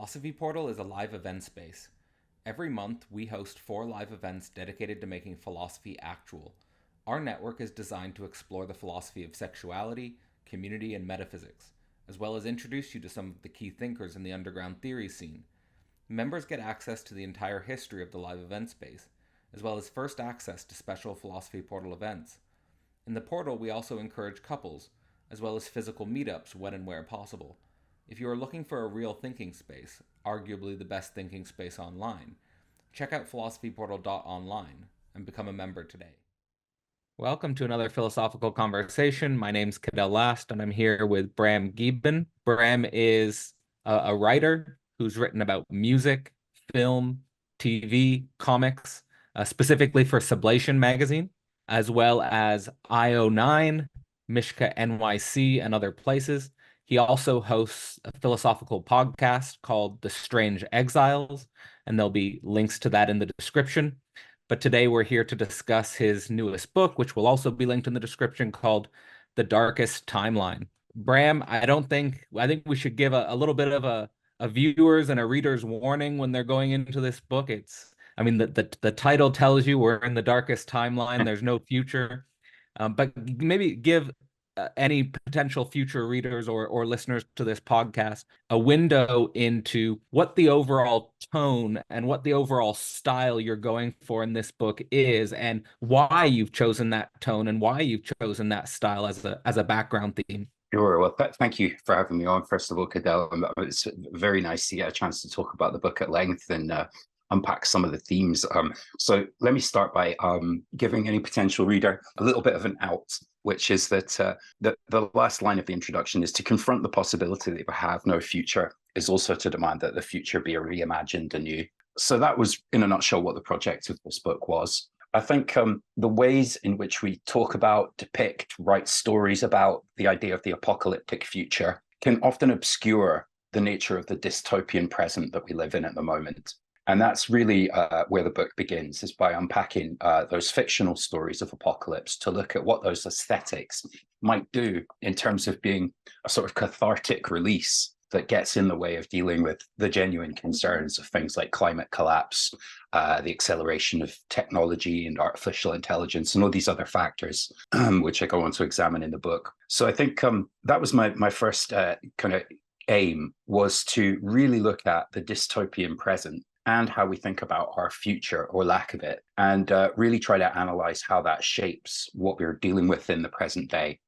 Philosophy Portal is a live event space. Every month, we host 4 live events dedicated to making philosophy actual. Our network is designed to explore the philosophy of sexuality, community, and metaphysics, as well as introduce you to some of the key thinkers in the underground theory scene. Members get access to the entire history of the live event space, as well as first access to special Philosophy Portal events. In the portal, we also encourage couples, as well as physical meetups when and where possible. If you are looking for a real thinking space, arguably the best thinking space online, check out philosophyportal.online and become a member today. Welcome to another philosophical conversation. My name's Cadell Last, and I'm here with Bram Gieben. Bram is a writer who's written about music, film, TV, comics, specifically for Sublation magazine, as well as IO9, Mishka NYC, and other places. He also hosts a philosophical podcast called The Strange Exiles, and there'll be links to that in the description. But today we're here to discuss his newest book, which will also be linked in the description, called The Darkest Timeline. Bram, I think we should give a little bit of a viewer's and a reader's warning when they're going into this book. The title tells you we're in the darkest timeline. There's no future. But maybe give any potential future readers or listeners to this podcast a window into what the overall tone and what the overall style you're going for in this book is, and why you've chosen that tone and why you've chosen that style as a background theme. Sure. Well, thank you for having me on, first of all, Cadell. It's very nice to get a chance to talk about the book at length and unpack some of the themes. So let me start by giving any potential reader a little bit of an out, which is that the last line of the introduction is: to confront the possibility that we have no future is also to demand that the future be reimagined anew. So that was, in a nutshell, what the project of this book was. I think the ways in which we talk about, depict, write stories about the idea of the apocalyptic future can often obscure the nature of the dystopian present that we live in at the moment. And that's really where the book begins, is by unpacking those fictional stories of apocalypse to look at what those aesthetics might do in terms of being a sort of cathartic release that gets in the way of dealing with the genuine concerns of things like climate collapse, the acceleration of technology and artificial intelligence, and all these other factors, which I go on to examine in the book. So I think that was my first kind of aim, was to really look at the dystopian present and how we think about our future or lack of it, and really try to analyze how that shapes what we're dealing with in the present day.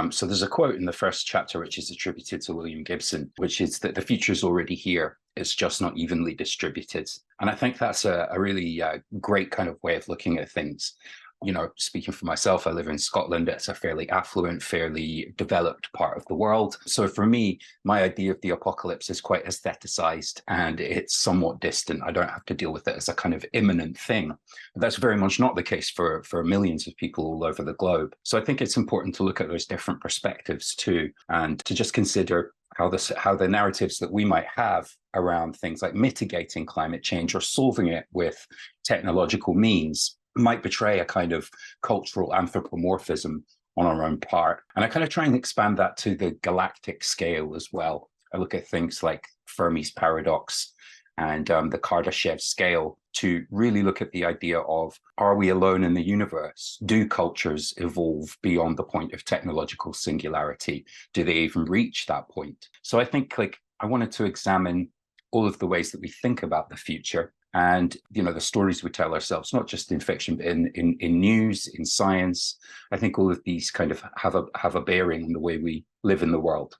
So there's a quote in the first chapter, which is attributed to William Gibson, which is that the future is already here. It's just not evenly distributed. And I think that's a really great kind of way of looking at things. You know, speaking for myself, I live in Scotland. It's a fairly affluent, fairly developed part of the world. So for me, my idea of the apocalypse is quite aestheticized and it's somewhat distant. I don't have to deal with it as a kind of imminent thing. But that's very much not the case for millions of people all over the globe. So I think it's important to look at those different perspectives too, and to just consider how the narratives that we might have around things like mitigating climate change or solving it with technological means might betray a kind of cultural anthropomorphism on our own part. And I kind of try and expand that to the galactic scale as well. I look at things like Fermi's paradox and the Kardashev scale to really look at the idea of, are we alone in the universe? Do cultures evolve beyond the point of technological singularity? Do they even reach that point? So I think I wanted to examine all of the ways that we think about the future, and the stories we tell ourselves, not just in fiction, but in news, in science. I think all of these kind of have a bearing on the way we live in the world.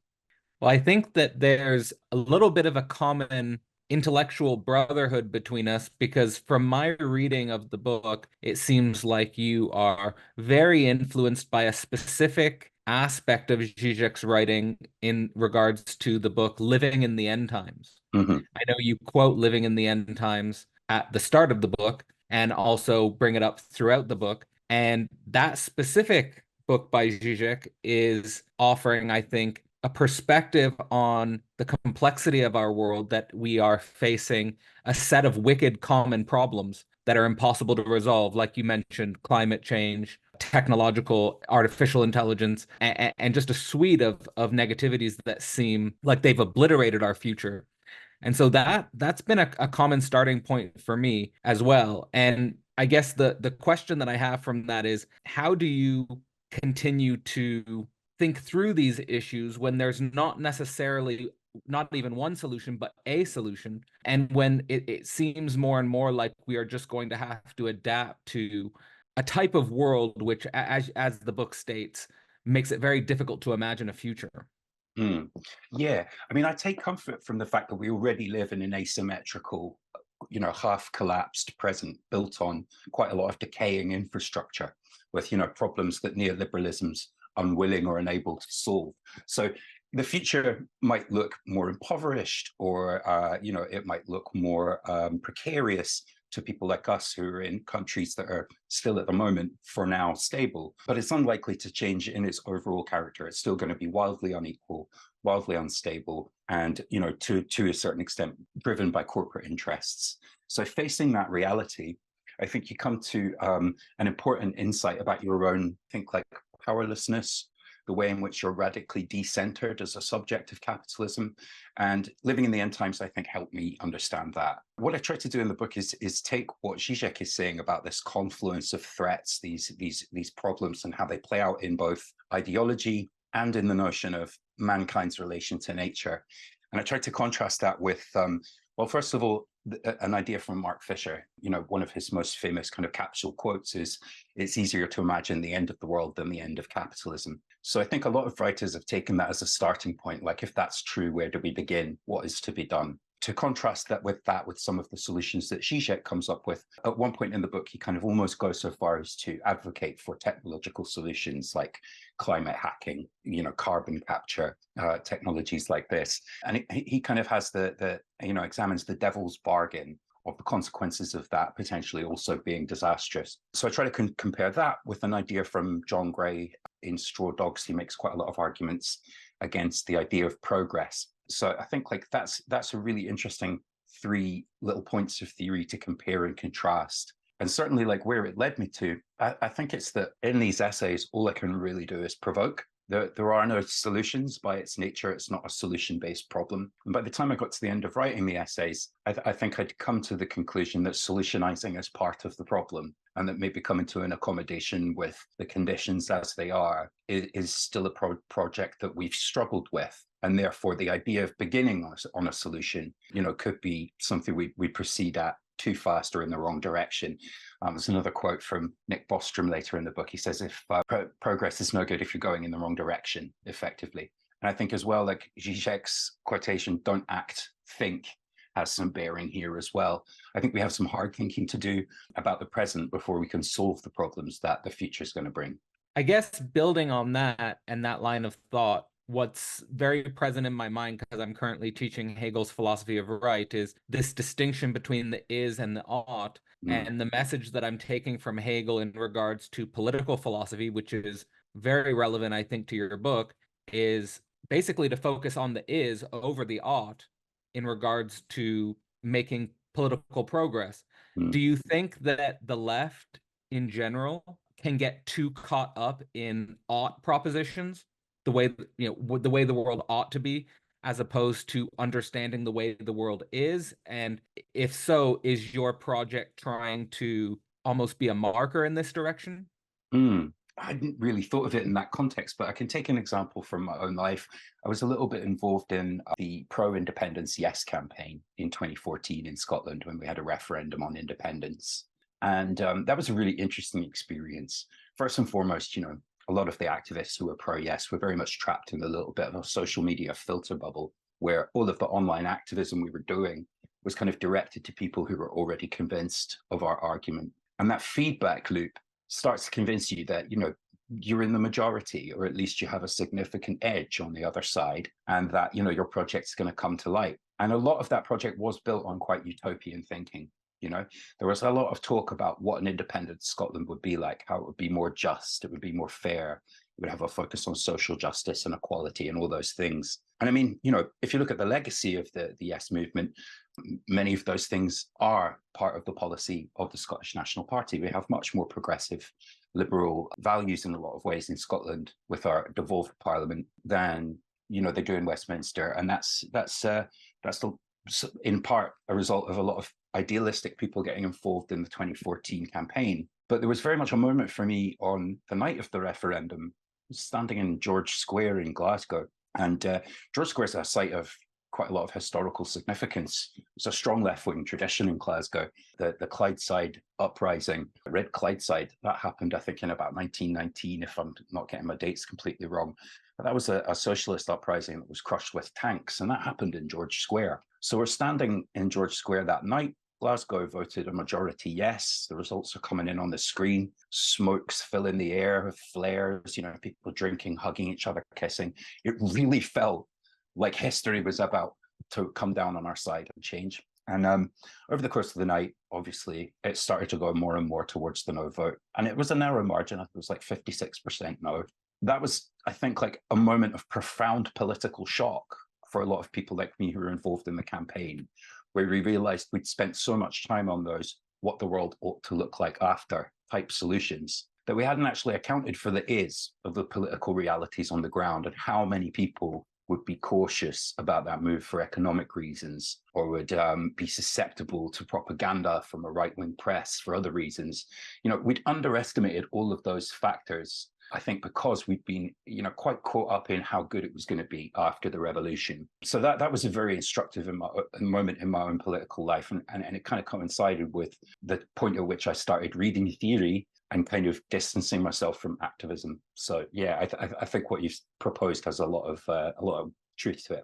Well, I think that there's a little bit of a common intellectual brotherhood between us, because from my reading of the book, it seems like you are very influenced by a specific aspect of Zizek's writing in regards to the book Living in the End Times. Mm-hmm. I know you quote Living in the End Times at the start of the book and also bring it up throughout the book. And that specific book by Zizek is offering, I think, a perspective on the complexity of our world, that we are facing a set of wicked common problems that are impossible to resolve, like you mentioned, climate change, technological, artificial intelligence, and just a suite of negativities that seem like they've obliterated our future. And so that's been a common starting point for me as well. And I guess the question that I have from that is, how do you continue to think through these issues when there's not necessarily not even one solution, but a solution, and when it seems more and more like we are just going to have to adapt to a type of world which, as the book states, makes it very difficult to imagine a future. Mm. Yeah, I mean, I take comfort from the fact that we already live in an asymmetrical, half collapsed present built on quite a lot of decaying infrastructure with, problems that neoliberalism's unwilling or unable to solve. So the future might look more impoverished, or, it might look more precarious to people like us who are in countries that are still at the moment, for now, stable. But it's unlikely to change in its overall character. It's still going to be wildly unequal, wildly unstable, and to a certain extent driven by corporate interests. So facing that reality, I think you come to an important insight about your own, like, powerlessness, the way in which you're radically decentered as a subject of capitalism. And living in the end times, I think, helped me understand that. What I try to do in the book is take what Zizek is saying about this confluence of threats, these problems, and how they play out in both ideology and in the notion of mankind's relation to nature. And I tried to contrast that with, well, first of all, an idea from Mark Fisher. One of his most famous kind of capsule quotes is, "It's easier to imagine the end of the world than the end of capitalism." So I think a lot of writers have taken that as a starting point. Like, if that's true, where do we begin? What is to be done? To contrast that with some of the solutions that Zizek comes up with. At one point in the book, he kind of almost goes so far as to advocate for technological solutions like climate hacking, carbon capture, technologies like this. And he kind of has examines the devil's bargain of the consequences of that potentially also being disastrous. So I try to compare that with an idea from John Gray in Straw Dogs. He makes quite a lot of arguments against the idea of progress. So I think, like, that's a really interesting three little points of theory to compare and contrast. And certainly, like, where it led me to, I think it's that in these essays, all I can really do is provoke. There are no solutions by its nature. It's not a solution-based problem. And by the time I got to the end of writing the essays, I think I'd come to the conclusion that solutionizing is part of the problem, and that maybe coming to an accommodation with the conditions as they are is still a project that we've struggled with. And therefore, the idea of beginning on a solution, could be something we proceed at too fast or in the wrong direction. There's another quote from Nick Bostrom later in the book. He says, if progress is no good if you're going in the wrong direction, effectively. And I think as well, like, Zizek's quotation, "Don't act, think," has some bearing here as well. I think we have some hard thinking to do about the present before we can solve the problems that the future is going to bring. I guess building on that and that line of thought, what's very present in my mind, because I'm currently teaching Hegel's philosophy of right, is this distinction between the is and the ought. And the message that I'm taking from Hegel in regards to political philosophy, which is very relevant, I think, to your book, is basically to focus on the is over the ought in regards to making political progress. Do you think that the left in general can get too caught up in ought propositions, the way the way the world ought to be, as opposed to understanding the way the world is? And if so, is your project trying to almost be a marker in this direction? I hadn't really thought of it in that context, but I can take an example from my own life. I was a little bit involved in the pro-independence Yes campaign in 2014 in Scotland when we had a referendum on independence. And that was a really interesting experience. First and foremost, a lot of the activists who were pro-yes were very much trapped in a little bit of a social media filter bubble, where all of the online activism we were doing was kind of directed to people who were already convinced of our argument. And that feedback loop starts to convince you that, you're in the majority, or at least you have a significant edge on the other side, and that, your project's going to come to light. And a lot of that project was built on quite utopian thinking. There was a lot of talk about what an independent Scotland would be like, how it would be more just, it would be more fair, it would have a focus on social justice and equality and all those things. And I mean, if you look at the legacy of the Yes movement, many of those things are part of the policy of the Scottish National Party. We have much more progressive liberal values in a lot of ways in Scotland with our devolved parliament than they do in Westminster, and that's the in part a result of a lot of idealistic people getting involved in the 2014 campaign. But there was very much a moment for me on the night of the referendum, standing in George Square in Glasgow. And George Square is a site of quite a lot of historical significance. It's a strong left-wing tradition in Glasgow. The Clydeside uprising, Red Clydeside, that happened, I think, in about 1919, if I'm not getting my dates completely wrong. But that was a socialist uprising that was crushed with tanks, and that happened in George Square. So we're standing in George Square that night. Glasgow voted a majority yes. The results are coming in on the screen. Smokes filling the air with flares, people drinking, hugging each other, kissing. It really felt like history was about to come down on our side and change. And over the course of the night, obviously, it started to go more and more towards the no vote. And it was a narrow margin. It was like 56% no. That was, I think, like a moment of profound political shock for a lot of people like me who were involved in the campaign, where we realized we'd spent so much time on those what the world ought to look like after type solutions that we hadn't actually accounted for the is of the political realities on the ground and how many people would be cautious about that move for economic reasons, or would be susceptible to propaganda from a right-wing press for other reasons. We'd underestimated all of those factors, I think, because we'd been, quite caught up in how good it was going to be after the revolution. So that was a very instructive moment in my own political life, and it kind of coincided with the point at which I started reading theory and kind of distancing myself from activism. So yeah, I think what you've proposed has a lot of truth to it.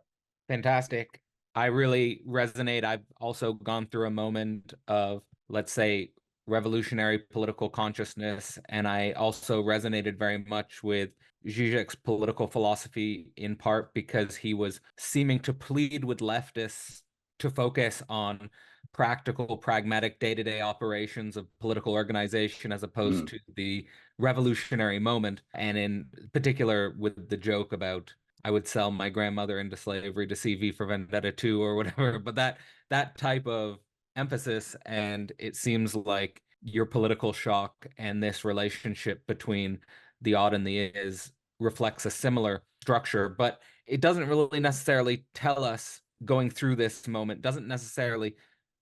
Fantastic. I really resonate. I've also gone through a moment of, let's say, revolutionary political consciousness, and I also resonated very much with Zizek's political philosophy, in part because he was seeming to plead with leftists to focus on practical, pragmatic day-to-day operations of political organization as opposed to the revolutionary moment, and in particular with the joke about I would sell my grandmother into slavery to see V for Vendetta 2 or whatever. But that type of emphasis, and it seems like your political shock and this relationship between the odd and the is reflects a similar structure, but it doesn't really necessarily tell us going through this moment,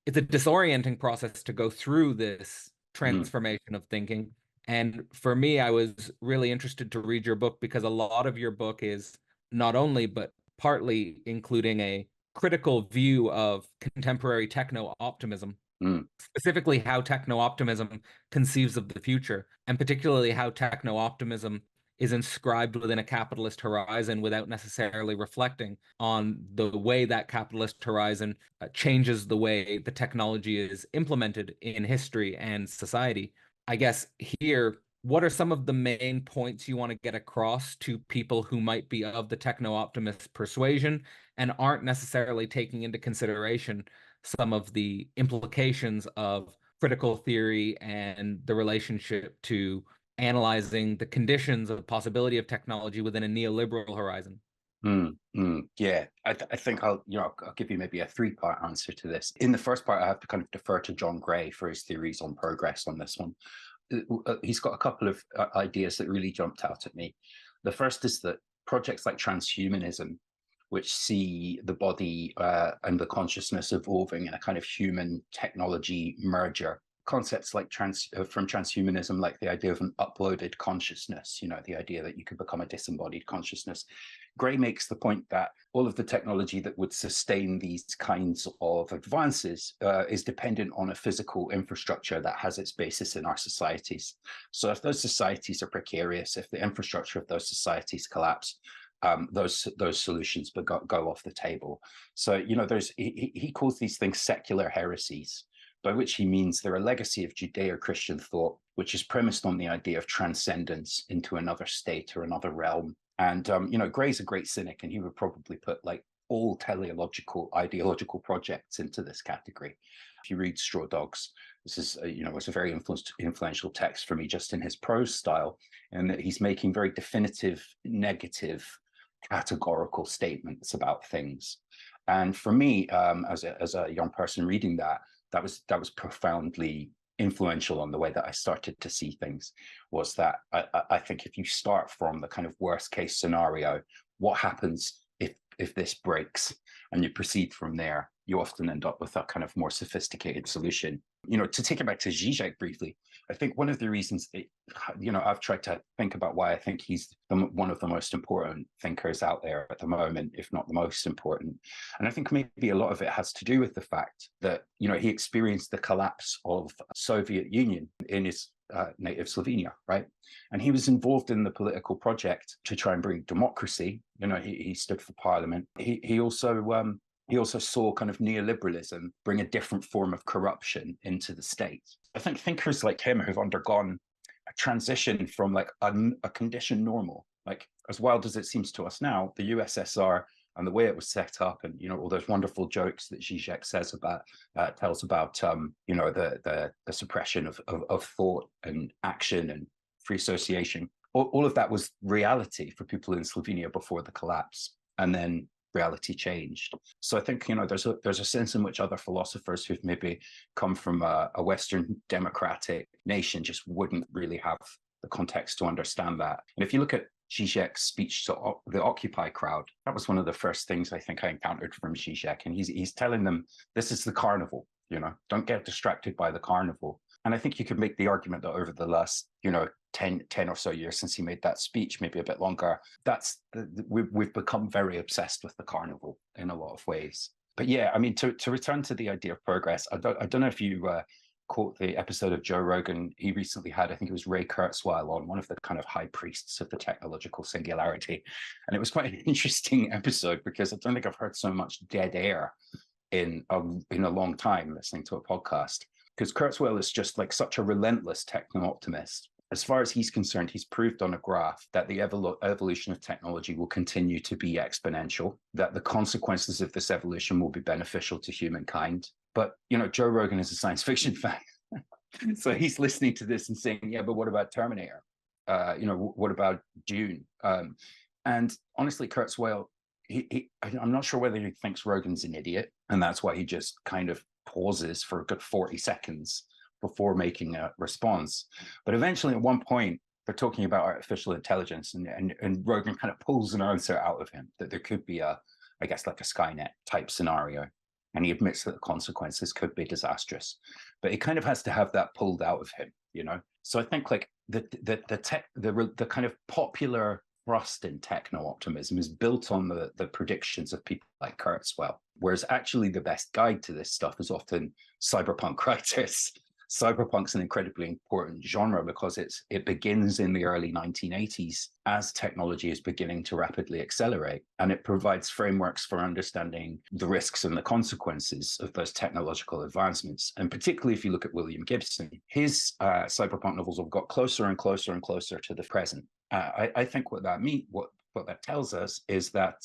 it's a disorienting process to go through this transformation of thinking. And for me, I was really interested to read your book because a lot of your book is not only, but partly including a critical view of contemporary techno-optimism, specifically how techno-optimism conceives of the future, and particularly how techno-optimism is inscribed within a capitalist horizon without necessarily reflecting on the way that capitalist horizon changes the way the technology is implemented in history and society. I guess here, what are some of the main points you want to get across to people who might be of the techno-optimist persuasion and aren't necessarily taking into consideration some of the implications of critical theory and the relationship to analyzing the conditions of possibility of technology within a neoliberal horizon? Yeah, I think I'll give you maybe a three-part answer to this. In the first part, I have to kind of defer to John Gray for his theories on progress on this one. He's got a couple of ideas that really jumped out at me. The first is that projects like transhumanism, which see the body and the consciousness evolving in a kind of human technology merger. Concepts like from transhumanism, like the idea of an uploaded consciousness, the idea that you could become a disembodied consciousness. Gray makes the point that all of the technology that would sustain these kinds of advances is dependent on a physical infrastructure that has its basis in our societies. So if those societies are precarious, if the infrastructure of those societies collapse, those solutions go off the table. So he calls these things secular heresies, by which he means they're a legacy of Judeo-Christian thought, which is premised on the idea of transcendence into another state or another realm. And Gray's a great cynic, and he would probably put like all teleological, ideological projects into this category. If you read Straw Dogs, this is it's a very influential text for me just in his prose style, and that he's making very definitive, negative, categorical statements about things. And for me, as a young person reading that was profoundly influential on the way that I started to see things. Was that I think if you start from the kind of worst case scenario, what happens if this breaks, and you proceed from there, you often end up with a kind of more sophisticated solution. To take it back to Zizek briefly, I think one of the reasons that, I've tried to think about why I think he's one of the most important thinkers out there at the moment, if not the most important. And I think maybe a lot of it has to do with the fact that, he experienced the collapse of Soviet Union in his native Slovenia, right? And he was involved in the political project to try and bring democracy. He stood for parliament. He also saw kind of neoliberalism bring a different form of corruption into the state. I think thinkers like him who've undergone a transition from like a conditioned normal, like as wild as it seems to us now, the USSR and the way it was set up, and all those wonderful jokes that Zizek says about tells about the suppression of thought and action and free association. All of that was reality for people in Slovenia before the collapse, and then reality changed. So I think there's a sense in which other philosophers who've maybe come from a Western democratic nation just wouldn't really have the context to understand that. And if you look at Zizek's speech to the Occupy crowd, that was one of the first things I think I encountered from Zizek, and he's telling them, this is the carnival, don't get distracted by the carnival. And I think you could make the argument that over the last 10 or so years since he made that speech, maybe a bit longer, we've become very obsessed with the carnival in a lot of ways. But yeah, I mean, to return to the idea of progress, I don't know if you caught the episode of Joe Rogan he recently had. I think it was Ray Kurzweil on, one of the kind of high priests of the technological singularity. And it was quite an interesting episode because I don't think I've heard so much dead air in a long time listening to a podcast. Because Kurzweil is just like such a relentless techno-optimist. As far as he's concerned, he's proved on a graph that the evolution of technology will continue to be exponential, that the consequences of this evolution will be beneficial to humankind. But, Joe Rogan is a science fiction fan. So he's listening to this and saying, yeah, but what about Terminator? What about Dune? And honestly, Kurzweil, I'm not sure whether he thinks Rogan's an idiot, and that's why he just kind of pauses for a good 40 seconds before making a response. But eventually, at one point, they're talking about artificial intelligence, and Rogan kind of pulls an answer out of him that there could be like a Skynet type scenario. And he admits that the consequences could be disastrous. But he kind of has to have that pulled out of him, So I think like the kind of popular thrust in techno-optimism is built on the predictions of people like Kurzweil, whereas actually the best guide to this stuff is often cyberpunk writers. Cyberpunk's an incredibly important genre because it begins in the early 1980s as technology is beginning to rapidly accelerate, and it provides frameworks for understanding the risks and the consequences of those technological advancements. And particularly if you look at William Gibson, his cyberpunk novels have got closer and closer and closer to the present. I think what that tells us is that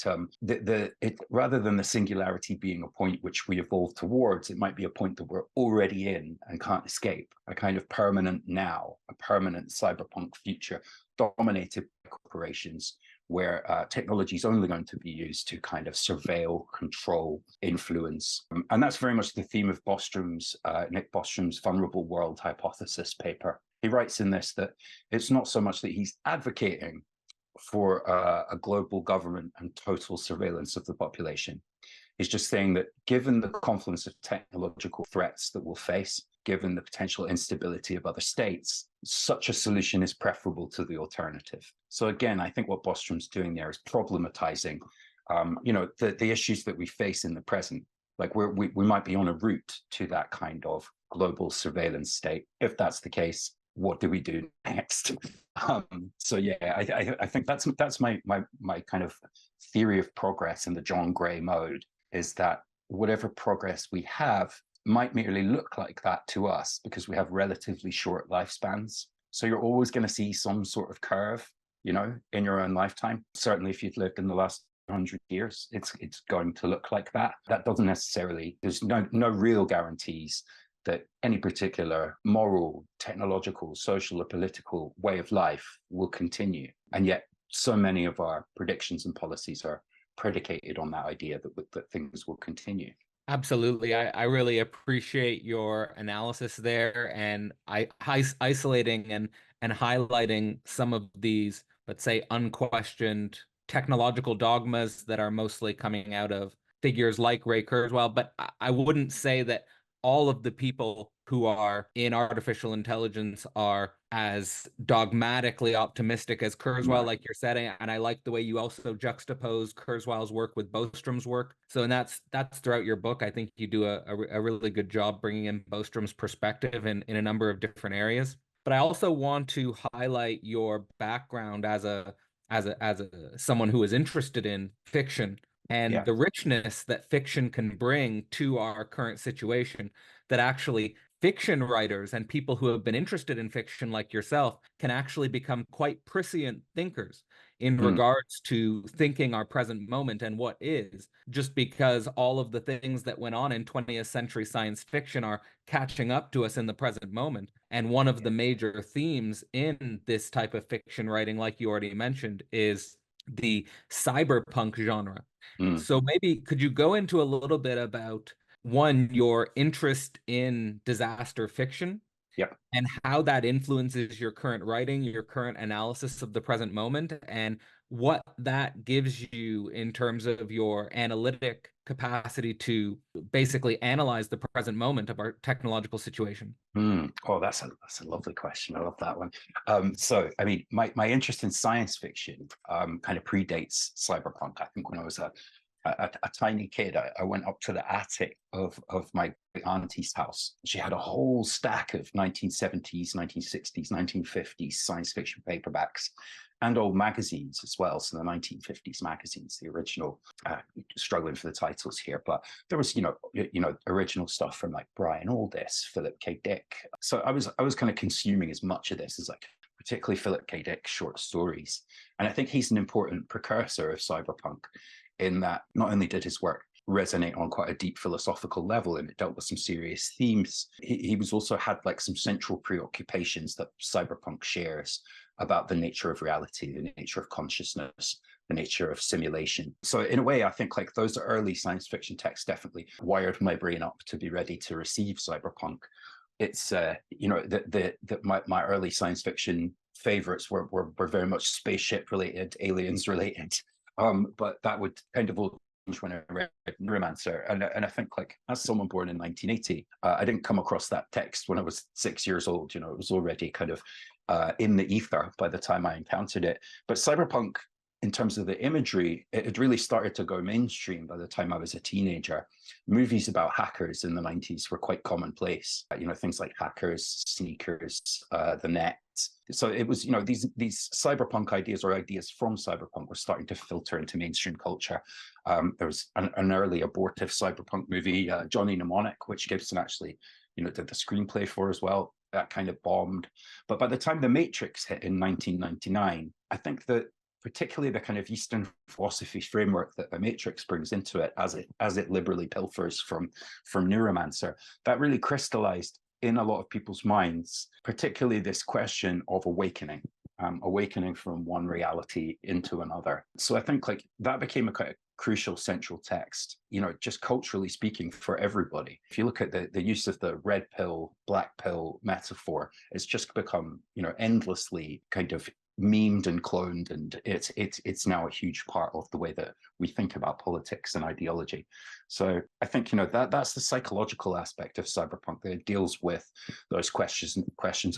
rather than the singularity being a point which we evolve towards, it might be a point that we're already in and can't escape, a kind of permanent now, a permanent cyberpunk future dominated by corporations where technology is only going to be used to kind of surveil, control, influence. And that's very much the theme of Nick Bostrom's Vulnerable World Hypothesis paper. He writes in this that it's not so much that he's advocating for a global government and total surveillance of the population. He's just saying that given the confluence of technological threats that we'll face, given the potential instability of other states, such a solution is preferable to the alternative. So again, I think what Bostrom's doing there is problematizing, the issues that we face in the present. Like we might be on a route to that kind of global surveillance state. If that's the case, what do we do next? So yeah, I think that's my kind of theory of progress in the John Gray mode, is that whatever progress we have might merely look like that to us because we have relatively short lifespans. So you're always going to see some sort of curve, in your own lifetime. Certainly if you've lived in the last 100 years, it's going to look like that. That doesn't necessarily, there's no real guarantees that any particular moral, technological, social, or political way of life will continue. And yet so many of our predictions and policies are predicated on that idea that things will continue. Absolutely. I really appreciate your analysis there, and isolating and highlighting some of these, let's say, unquestioned technological dogmas that are mostly coming out of figures like Ray Kurzweil, but I wouldn't say that all of the people who are in artificial intelligence are as dogmatically optimistic as Kurzweil, No. like you're saying. And I like the way you also juxtapose Kurzweil's work with Bostrom's work. So, and that's throughout your book. I think you do a really good job bringing in Bostrom's perspective in a number of different areas. But I also want to highlight your background as a someone who is interested in fiction and Yeah. the richness that fiction can bring to our current situation, that actually fiction writers and people who have been interested in fiction like yourself can actually become quite prescient thinkers in Mm. regards to thinking our present moment and what is, just because all of the things that went on in 20th century science fiction are catching up to us in the present moment. And one of the major themes in this type of fiction writing, like you already mentioned, is the cyberpunk genre. Mm. So maybe could you go into a little bit about, one, your interest in disaster fiction Yeah. and how that influences your current writing, your current analysis of the present moment, and what that gives you in terms of your analytic capacity to basically analyze the present moment of our technological situation? Mm. Oh, that's a lovely question. I love that one. So, I mean, my interest in science fiction kind of predates cyberpunk. I think when I was a tiny kid, I went up to the attic of my auntie's house. She had a whole stack of 1970s, 1960s, 1950s science fiction paperbacks and old magazines as well. So the 1950s magazines, the original, struggling for the titles here, but there was, original stuff from like Brian Aldiss, Philip K. Dick. So I was kind of consuming as much of this as like particularly Philip K. Dick short stories. And I think he's an important precursor of cyberpunk in that not only did his work resonate on quite a deep philosophical level and it dealt with some serious themes, he was also had like some central preoccupations that cyberpunk shares about the nature of reality, the nature of consciousness, the nature of simulation. So in a way, I think like those early science fiction texts definitely wired my brain up to be ready to receive cyberpunk. It's my early science fiction favorites were very much spaceship related, aliens related. But that would kind of all change when I read Neuromancer. And I think like as someone born in 1980, I didn't come across that text when I was 6 years old. You know, it was already kind of in the ether by the time I encountered it. But cyberpunk, in terms of the imagery, it had really started to go mainstream by the time I was a teenager. Movies about hackers in the 90s were quite commonplace. Things like Hackers, Sneakers, The Net. So it was, these cyberpunk ideas or ideas from cyberpunk were starting to filter into mainstream culture. There was an early abortive cyberpunk movie, Johnny Mnemonic, which Gibson actually, did the screenplay for as well. That kind of bombed. But by the time The Matrix hit in 1999, I think that particularly the kind of Eastern philosophy framework that The Matrix brings into it, as it liberally pilfers from Neuromancer, that really crystallized in a lot of people's minds, particularly this question of awakening from one reality into another. So I think like that became a kind of crucial central text, just culturally speaking for everybody. If you look at the use of the red pill, black pill metaphor, it's just become, endlessly kind of memed and cloned, and it's now a huge part of the way that we think about politics and ideology. So I think that's the psychological aspect of cyberpunk that it deals with those questions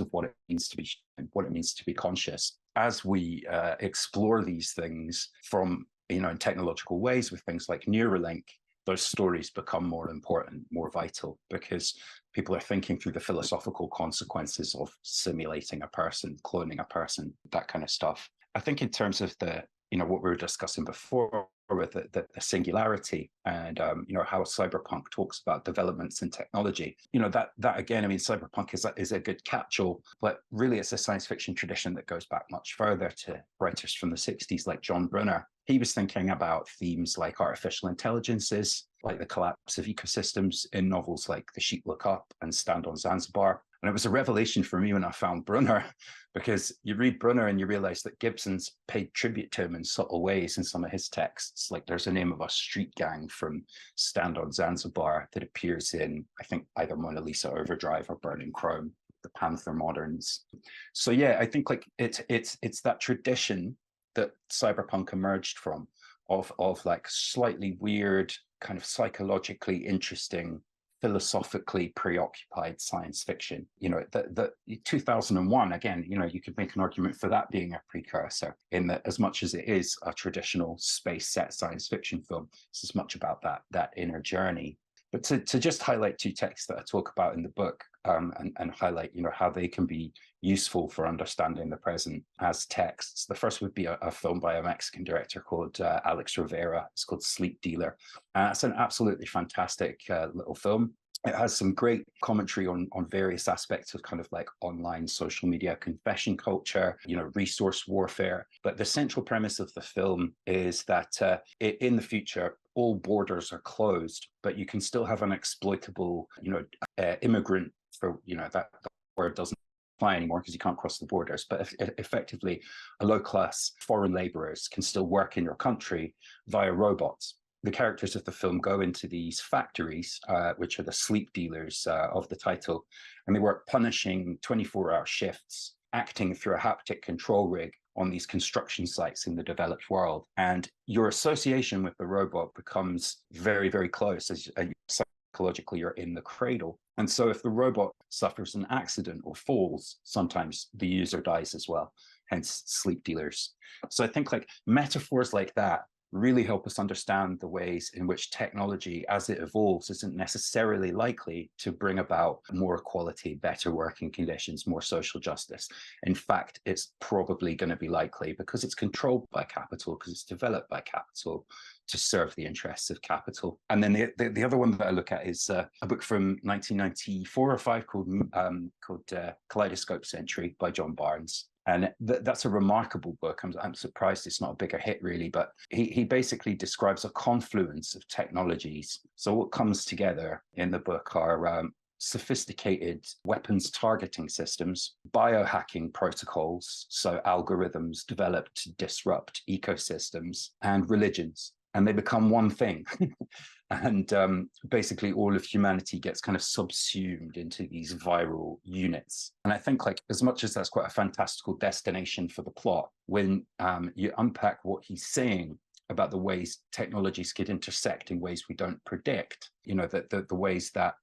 of what it means to be conscious. As we explore these things from in technological ways with things like Neuralink, those stories become more important, more vital, because people are thinking through the philosophical consequences of simulating a person, cloning a person, that kind of stuff. I think in terms of what we were discussing before with the singularity and how cyberpunk talks about developments in technology, that again, I mean, cyberpunk is a good catch-all, but really it's a science fiction tradition that goes back much further to writers from the 60s like John Brunner. He was thinking about themes like artificial intelligences, like the collapse of ecosystems in novels like The Sheep Look Up and Stand on Zanzibar. And it was a revelation for me when I found Brunner, because you read Brunner and you realize that Gibson's paid tribute to him in subtle ways in some of his texts. Like there's a name of a street gang from Stand on Zanzibar that appears in, I think, either Mona Lisa Overdrive or Burning Chrome, the Panther Moderns. So yeah, I think like it's that tradition that cyberpunk emerged from, of like slightly weird, kind of psychologically interesting, philosophically preoccupied science fiction. The 2001, again, you could make an argument for that being a precursor, in that as much as it is a traditional space set science fiction film, it's as much about that inner journey. But to just highlight two texts that I talk about in the book, and highlight, how they can be useful for understanding the present as texts. The first would be a film by a Mexican director called Alex Rivera. It's called Sleep Dealer. It's an absolutely fantastic little film. It has some great commentary on various aspects of kind of like online social media confession culture, resource warfare. But the central premise of the film is that in the future, all borders are closed, but you can still have an exploitable, immigrant for, that word doesn't apply anymore because you can't cross the borders. But effectively, a low-class foreign laborers can still work in your country via robots. The characters of the film go into these factories, which are the sleep dealers of the title, and they work punishing 24-hour shifts, acting through a haptic control rig on these construction sites in the developed world. And your association with the robot becomes very, very close as psychologically you're in the cradle. And so if the robot suffers an accident or falls, sometimes the user dies as well, hence sleep dealers. So I think like metaphors like that really help us understand the ways in which technology, as it evolves, isn't necessarily likely to bring about more equality, better working conditions, more social justice. In fact, it's probably going to be likely, because it's controlled by capital, because it's developed by capital, to serve the interests of capital. And then the other one that I look at is a book from 1994 or 5 called Kaleidoscope Century by John Barnes. And that's a remarkable book. I'm surprised it's not a bigger hit, really, but he basically describes a confluence of technologies. So what comes together in the book are sophisticated weapons targeting systems, biohacking protocols, so algorithms developed to disrupt ecosystems, and religions. And they become one thing. And basically all of humanity gets kind of subsumed into these viral units. And I think like, as much as that's quite a fantastical destination for the plot, when you unpack what he's saying about the ways technologies could intersect in ways we don't predict, the ways that,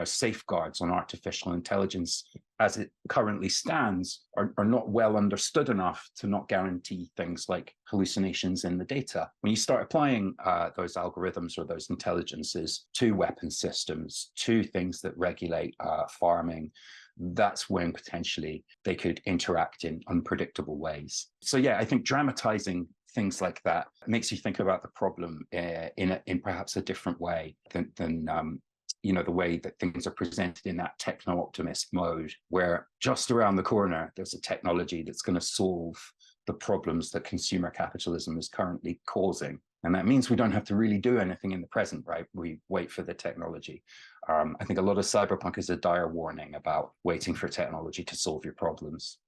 safeguards on artificial intelligence as it currently stands are not well understood enough to not guarantee things like hallucinations in the data. When you start applying those algorithms or those intelligences to weapon systems, to things that regulate farming, that's when potentially they could interact in unpredictable ways. So yeah, I think dramatizing things like that makes you think about the problem in perhaps a different way than the way that things are presented in that techno-optimist mode, where just around the corner there's a technology that's going to solve the problems that consumer capitalism is currently causing. And that means we don't have to really do anything in the present, right? We wait for the technology. I think a lot of cyberpunk is a dire warning about waiting for technology to solve your problems.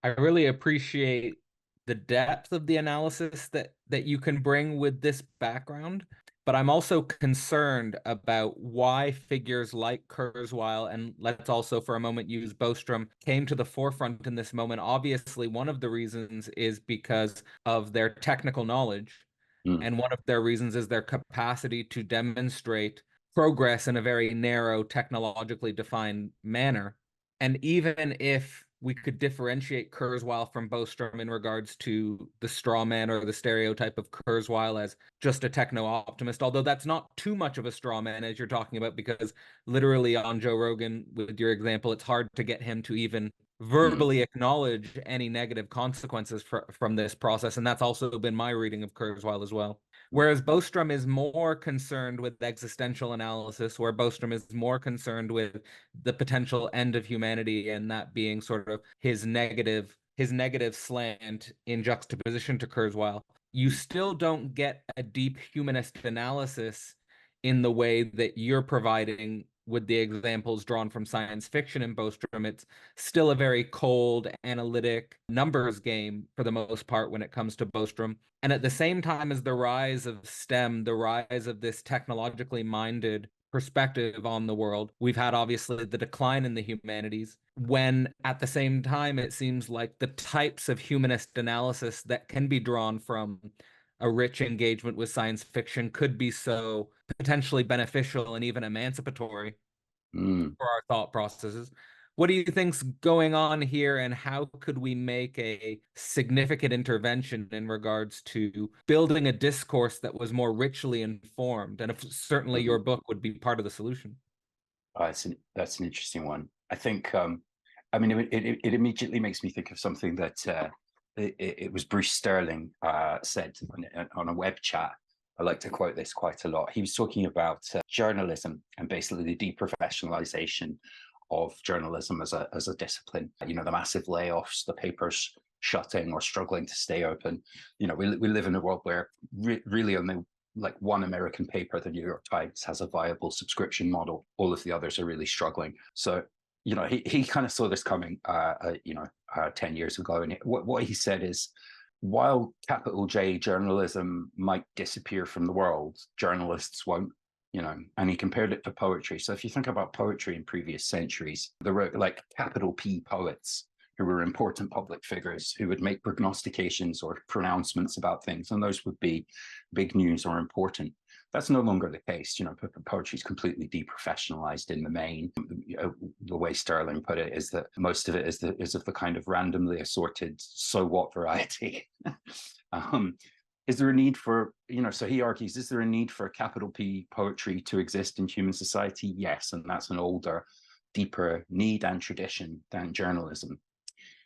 I really appreciate the depth of the analysis that you can bring with this background, but I'm also concerned about why figures like Kurzweil, and let's also for a moment use Bostrom, came to the forefront in this moment. Obviously, one of the reasons is because of their technical knowledge, and one of their reasons is their capacity to demonstrate progress in a very narrow, technologically defined manner. And even if we could differentiate Kurzweil from Bostrom in regards to the straw man or the stereotype of Kurzweil as just a techno-optimist, although that's not too much of a straw man as you're talking about, because literally on Joe Rogan, with your example, it's hard to get him to even verbally acknowledge any negative consequences from this process. And that's also been my reading of Kurzweil as well. Whereas Bostrom is more concerned with existential analysis, where Bostrom is more concerned with the potential end of humanity, and that being sort of his negative slant in juxtaposition to Kurzweil. You still don't get a deep humanist analysis in the way that you're providing with the examples drawn from science fiction in Bostrom. It's still a very cold, analytic numbers game for the most part when it comes to Bostrom. And at the same time as the rise of STEM, the rise of this technologically minded perspective on the world, we've had obviously the decline in the humanities, when at the same time it seems like the types of humanist analysis that can be drawn from a rich engagement with science fiction could be so potentially beneficial and even emancipatory Mm. for our thought processes. What do you think's going on here, and how could we make a significant intervention in regards to building a discourse that was more richly informed? And if certainly Mhm. your book would be part of the solution. That's an interesting one. I think, I mean, it immediately makes me think of something that it was Bruce Sterling said on a web chat. I like to quote this quite a lot. He was talking about journalism and basically the deprofessionalization of journalism as a discipline. You know, the massive layoffs, the papers shutting or struggling to stay open. You know, we live in a world where really only like one American paper, the New York Times, has a viable subscription model. All of the others are really struggling. So, you know, he kind of saw this coming, 10 years ago. And what he said is, while capital J journalism might disappear from the world, journalists won't. You know, and he compared it to poetry. So if you think about poetry in previous centuries, there were like capital P poets who were important public figures who would make prognostications or pronouncements about things, and those would be big news or important. That's no longer the case. You know, poetry is completely deprofessionalized in the main. The way Sterling put it is that most of it is of the kind of randomly assorted so what variety. Is there a need for, you know, so he argues, is there a need for capital P poetry to exist in human society? Yes, and that's an older, deeper need and tradition than journalism.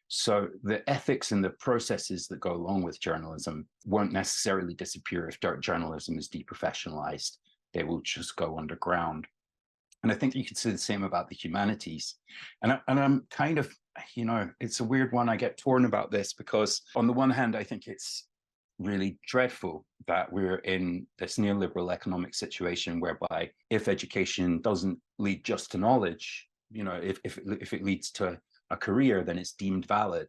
So the ethics and the processes that go along with journalism won't necessarily disappear if journalism is deprofessionalized. They will just go underground. And I think you could say the same about the humanities. And I'm kind of, you know, it's a weird one. I get torn about this because on the one hand, I think it's really dreadful that we're in this neoliberal economic situation whereby if education doesn't lead just to knowledge, you know, if it leads to a career, then it's deemed valid.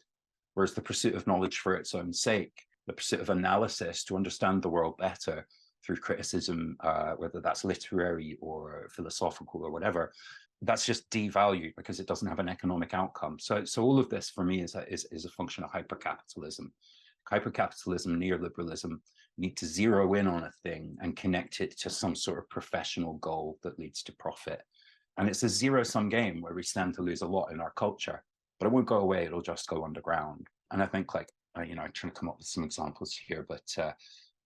Whereas the pursuit of knowledge for its own sake, the pursuit of analysis to understand the world better through criticism, whether that's literary or philosophical or whatever, that's just devalued because it doesn't have an economic outcome. So all of this for me is a function of hypercapitalism. Hypercapitalism and neoliberalism need to zero in on a thing and connect it to some sort of professional goal that leads to profit. And it's a zero-sum game where we stand to lose a lot in our culture, but it won't go away. It'll just go underground. And I think, like, you know, I'm trying to come up with some examples here, but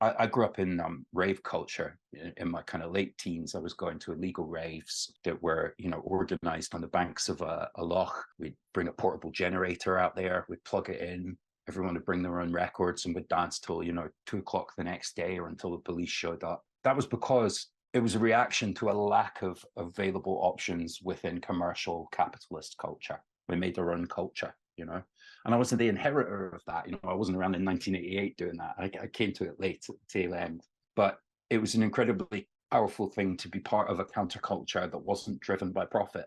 I grew up in rave culture in my kind of late teens. I was going to illegal raves that were, you know, organized on the banks of a loch. We'd bring a portable generator out there, we'd plug it in. Everyone would bring their own records and would dance till, you know, 2 o'clock the next day or until the police showed up. That was because it was a reaction to a lack of available options within commercial capitalist culture. We made our own culture, you know. And I wasn't the inheritor of that. You know, I wasn't around in 1988 doing that. I came to it late at the tail end. But it was an incredibly powerful thing to be part of a counterculture that wasn't driven by profit.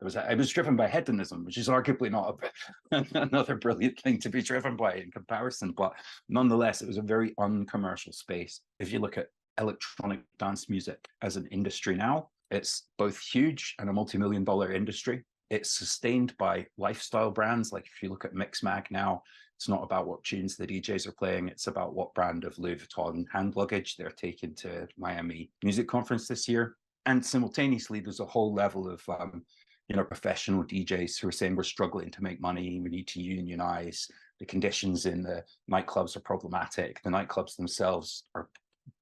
It was driven by hedonism, which is arguably not another brilliant thing to be driven by in comparison. But nonetheless, it was a very uncommercial space. If you look at electronic dance music as an industry now, it's both huge and a multi-million-dollar industry. It's sustained by lifestyle brands. Like if you look at Mixmag now, it's not about what tunes the DJs are playing. It's about what brand of Louis Vuitton hand luggage they're taking to Miami Music Conference this year. And simultaneously, there's a whole level of you know, professional DJs who are saying we're struggling to make money, we need to unionize, the conditions in the nightclubs are problematic, the nightclubs themselves are,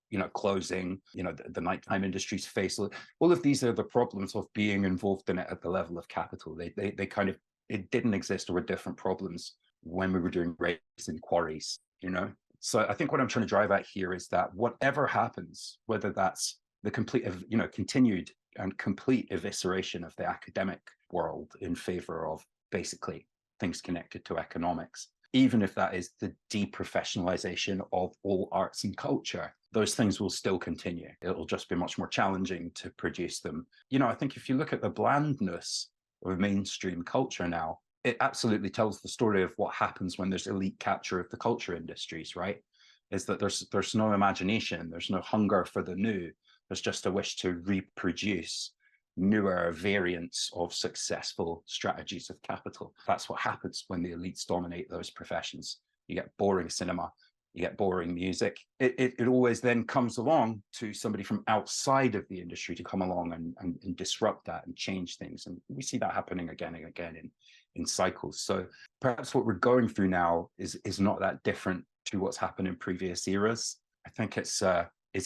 you know, closing, you know, the nighttime industry's face. All of these are the problems of being involved in it at the level of capital. They kind of, it didn't exist or were different problems when we were doing raids and quarries, you know? So I think what I'm trying to drive at here is that whatever happens, whether that's the complete, you know, continued and complete evisceration of the academic world in favor of basically things connected to economics, even if that is the deprofessionalization of all arts and culture, those things will still continue. It'll just be much more challenging to produce them. You know, I think if you look at the blandness of mainstream culture now, it absolutely tells the story of what happens when there's elite capture of the culture industries, right? Is that there's no imagination, there's no hunger for the new, there's just a wish to reproduce newer variants of successful strategies of capital. That's what happens when the elites dominate those professions. You get boring cinema, you get boring music. It always then comes along to somebody from outside of the industry to come along and disrupt that and change things. And we see that happening again and again in cycles. So perhaps what we're going through now is not that different to what's happened in previous eras. I think it's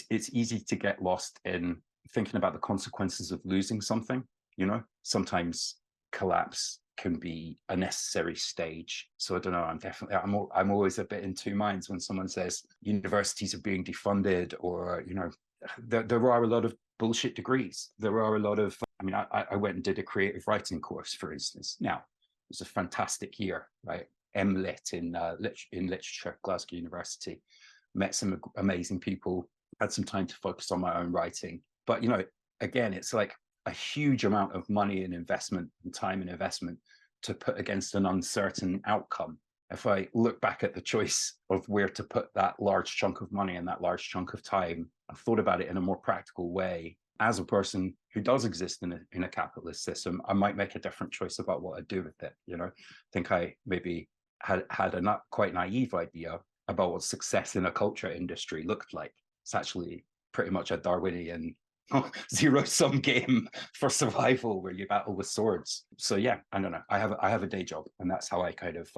easy to get lost in thinking about the consequences of losing something. You know, sometimes collapse can be a necessary stage. So I don't know. I'm always a bit in two minds when someone says universities are being defunded, or you know, there are a lot of bullshit degrees. There are a lot of. I mean, I went and did a creative writing course, for instance. Now, it was a fantastic year, right? MLit in literature, Glasgow University. Met some amazing people. Had some time to focus on my own writing. But you know, again, it's like a huge amount of money and investment and time and investment to put against an uncertain outcome. If I look back at the choice of where to put that large chunk of money and that large chunk of time, I've thought about it in a more practical way. As a person who does exist in a capitalist system, I might make a different choice about what I do with it. You know, I think I maybe had a not quite naive idea about what success in a culture industry looked like. It's actually pretty much a Darwinian zero-sum game for survival where you battle with swords. So yeah, I don't know. I have a day job, and that's how I kind of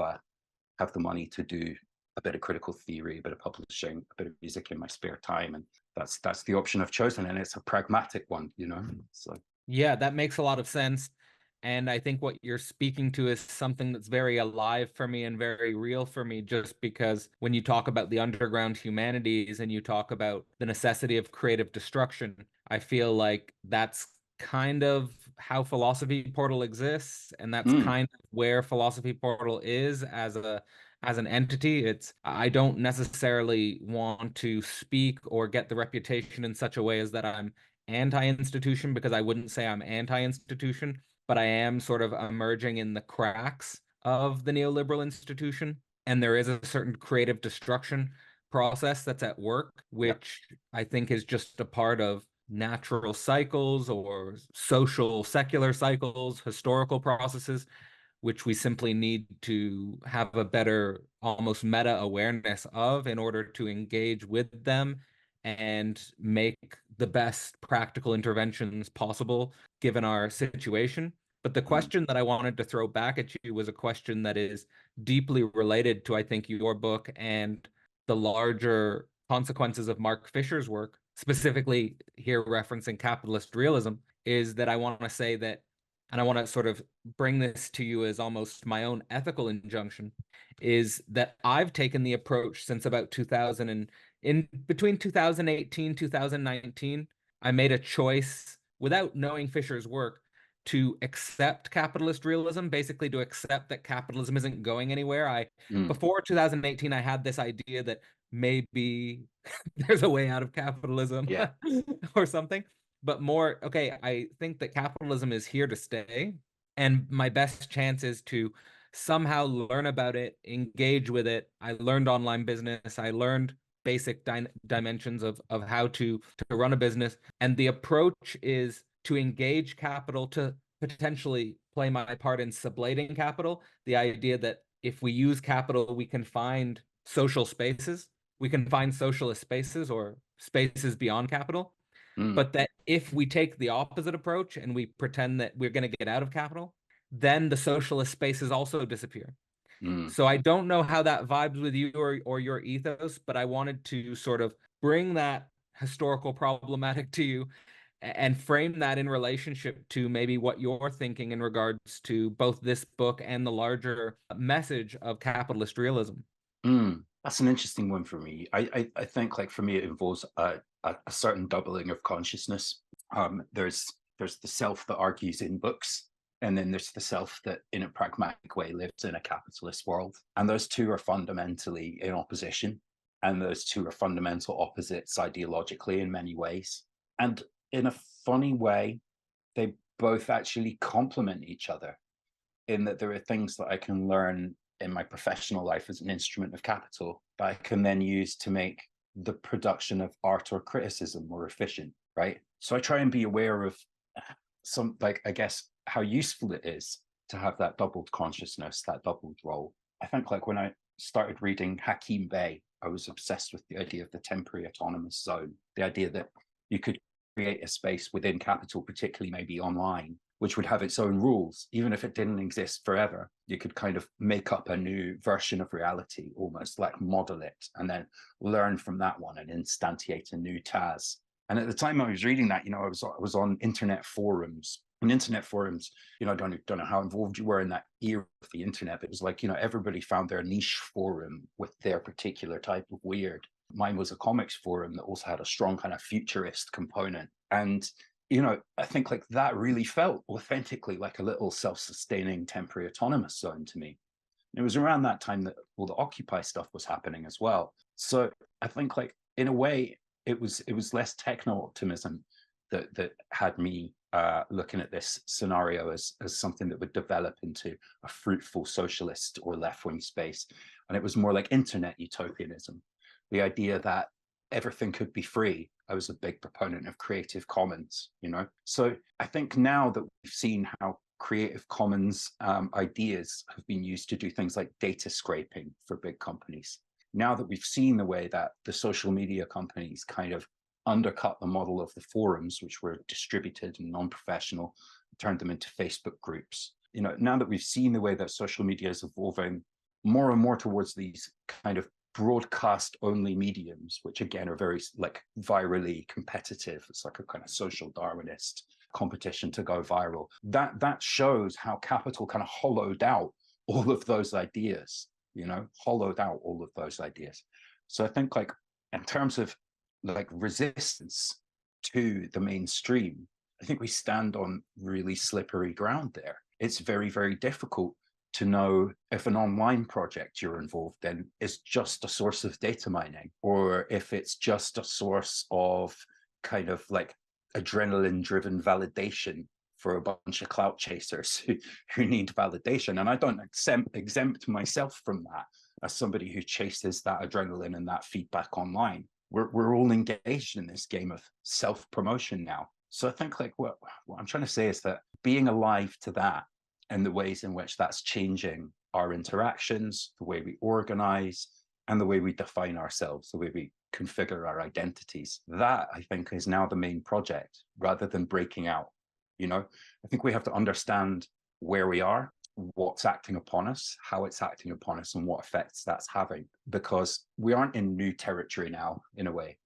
have the money to do a bit of critical theory, a bit of publishing, a bit of music in my spare time, and that's the option I've chosen, and it's a pragmatic one, you know. So yeah, that makes a lot of sense. And I think what you're speaking to is something that's very alive for me and very real for me, just because when you talk about the underground humanities and you talk about the necessity of creative destruction, I feel like that's kind of how Philosophy Portal exists, and that's kind of where Philosophy Portal is as an entity. It's I don't necessarily want to speak or get the reputation in such a way as that I'm anti-institution, because I wouldn't say I'm anti-institution, but I am sort of emerging in the cracks of the neoliberal institution. And there is a certain creative destruction process that's at work, which I think is just a part of natural cycles or social secular cycles, historical processes, which we simply need to have a better, almost meta awareness of in order to engage with them and make the best practical interventions possible given our situation. But the question that I wanted to throw back at you was a question that is deeply related to, I think, your book and the larger consequences of Mark Fisher's work, specifically here referencing capitalist realism, is that I want to say that, and I want to sort of bring this to you as almost my own ethical injunction, is that I've taken the approach since about 2000 and in between 2018, 2019, I made a choice without knowing Fisher's work to accept capitalist realism, basically to accept that capitalism isn't going anywhere. Before 2018, I had this idea that maybe there's a way out of capitalism yeah. or something. But more, okay, I think that capitalism is here to stay. And my best chance is to somehow learn about it, engage with it. I learned online business. I learned basic dimensions of how to run a business. And the approach is to engage capital, to potentially play my part in sublating capital. The idea that if we use capital, we can find social spaces, we can find socialist spaces or spaces beyond capital. But that if we take the opposite approach and we pretend that we're going to get out of capital, then the socialist spaces also disappear. So I don't know how that vibes with you or your ethos, but I wanted to sort of bring that historical problematic to you and frame that in relationship to maybe what you're thinking in regards to both this book and the larger message of capitalist realism. That's an interesting one for me. I think, like, for me, it involves a certain doubling of consciousness. There's the self that argues in books, and then there's the self that in a pragmatic way lives in a capitalist world. And those two are fundamentally in opposition. And those two are fundamental opposites ideologically in many ways. And in a funny way, they both actually complement each other, in that there are things that I can learn in my professional life as an instrument of capital that I can then use to make the production of art or criticism more efficient, right? So I try and be aware of some, like, I guess, how useful it is to have that doubled consciousness, that doubled role. I think, like, when I started reading Hakim Bey, I was obsessed with the idea of the temporary autonomous zone, the idea that you could create a space within capital, particularly maybe online, which would have its own rules, even if it didn't exist forever. You could kind of make up a new version of reality, almost like model it, and then learn from that one and instantiate a new Taz. And at the time I was reading that, I was on internet forums. And internet forums, I don't know how involved you were in that era of the internet, but it was like, everybody found their niche forum with their particular type of weird. Mine was a comics forum that also had a strong kind of futurist component. And I think like that really felt authentically like a little self-sustaining temporary autonomous zone to me. And it was around that time that all the Occupy stuff was happening as well. So I think like in a way it was less techno-optimism that had me looking at this scenario as something that would develop into a fruitful socialist or left-wing space. And it was more like internet utopianism, the idea that everything could be free. I was a big proponent of Creative Commons, So I think now that we've seen how Creative Commons ideas have been used to do things like data scraping for big companies, now that we've seen the way that the social media companies kind of undercut the model of the forums, which were distributed and non-professional, turned them into Facebook groups. Now that we've seen the way that social media is evolving more and more towards these kind of broadcast only mediums, which again are very like virally competitive. It's like a kind of social Darwinist competition to go viral. That shows how capital kind of hollowed out all of those ideas, hollowed out all of those ideas. So I think like in terms of like resistance to the mainstream, I think we stand on really slippery ground there. It's very, very difficult to know if an online project you're involved in is just a source of data mining, or if it's just a source of kind of like adrenaline-driven validation for a bunch of clout chasers who need validation. And I don't exempt myself from that as somebody who chases that adrenaline and that feedback online. We're all engaged in this game of self-promotion now. So I think like what I'm trying to say is that being alive to that and the ways in which that's changing our interactions, the way we organize, and the way we define ourselves, the way we configure our identities. That, I think, is now the main project, rather than breaking out. I think we have to understand where we are, what's acting upon us, how it's acting upon us, and what effects that's having, because we aren't in new territory now, in a way.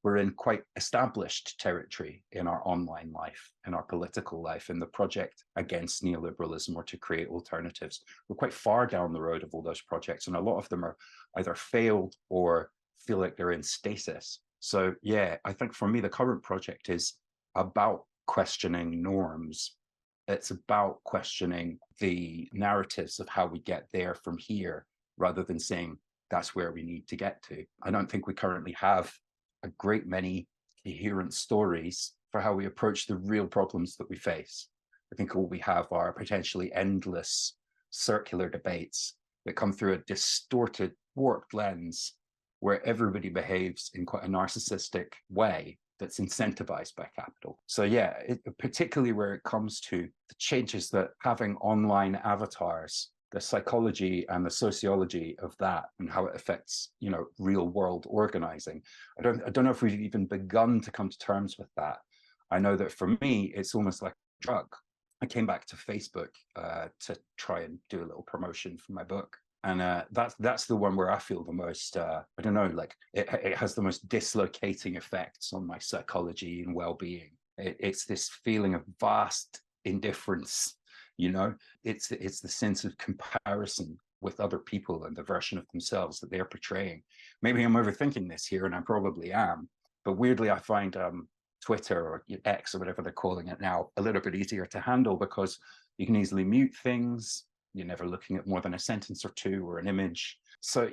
We're in quite established territory in our online life, in our political life, in the project against neoliberalism or to create alternatives. We're quite far down the road of all those projects, and a lot of them are either failed or feel like they're in stasis. So yeah, I think for me, the current project is about questioning norms. It's about questioning the narratives of how we get there from here, rather than saying that's where we need to get to. I don't think we currently have a great many coherent stories for how we approach the real problems that we face. I think all we have are potentially endless circular debates that come through a distorted, warped lens where everybody behaves in quite a narcissistic way that's incentivized by capital. So yeah, particularly where it comes to the changes that having online avatars, the psychology and the sociology of that, and how it affects, real world organizing. I don't know if we've even begun to come to terms with that. I know that for me, it's almost like a drug. I came back to Facebook to try and do a little promotion for my book. And that's the one where I feel the most, I don't know, like it has the most dislocating effects on my psychology and well-being. It's this feeling of vast indifference. It's the sense of comparison with other people and the version of themselves that they're portraying. Maybe I'm overthinking this here, and I probably am, but weirdly I find Twitter or X or whatever they're calling it now a little bit easier to handle, because you can easily mute things. You're never looking at more than a sentence or two or an image. So,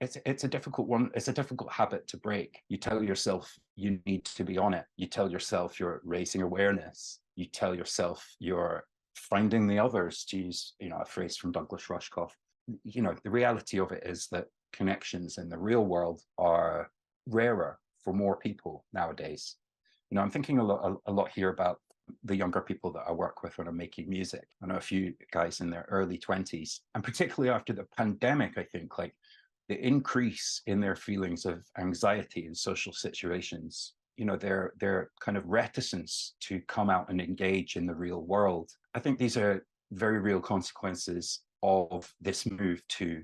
it's a difficult one. It's a difficult habit to break. You tell yourself you need to be on it. You tell yourself you're raising awareness. You tell yourself you're finding the others, to use a phrase from Douglas Rushkoff. The reality of it is that connections in the real world are rarer for more people nowadays. I'm thinking a lot here about the younger people that I work with when I'm making music. I know a few guys in their early 20s, and particularly after the pandemic, I think like the increase in their feelings of anxiety in social situations, their kind of reticence to come out and engage in the real world. I think these are very real consequences of this move to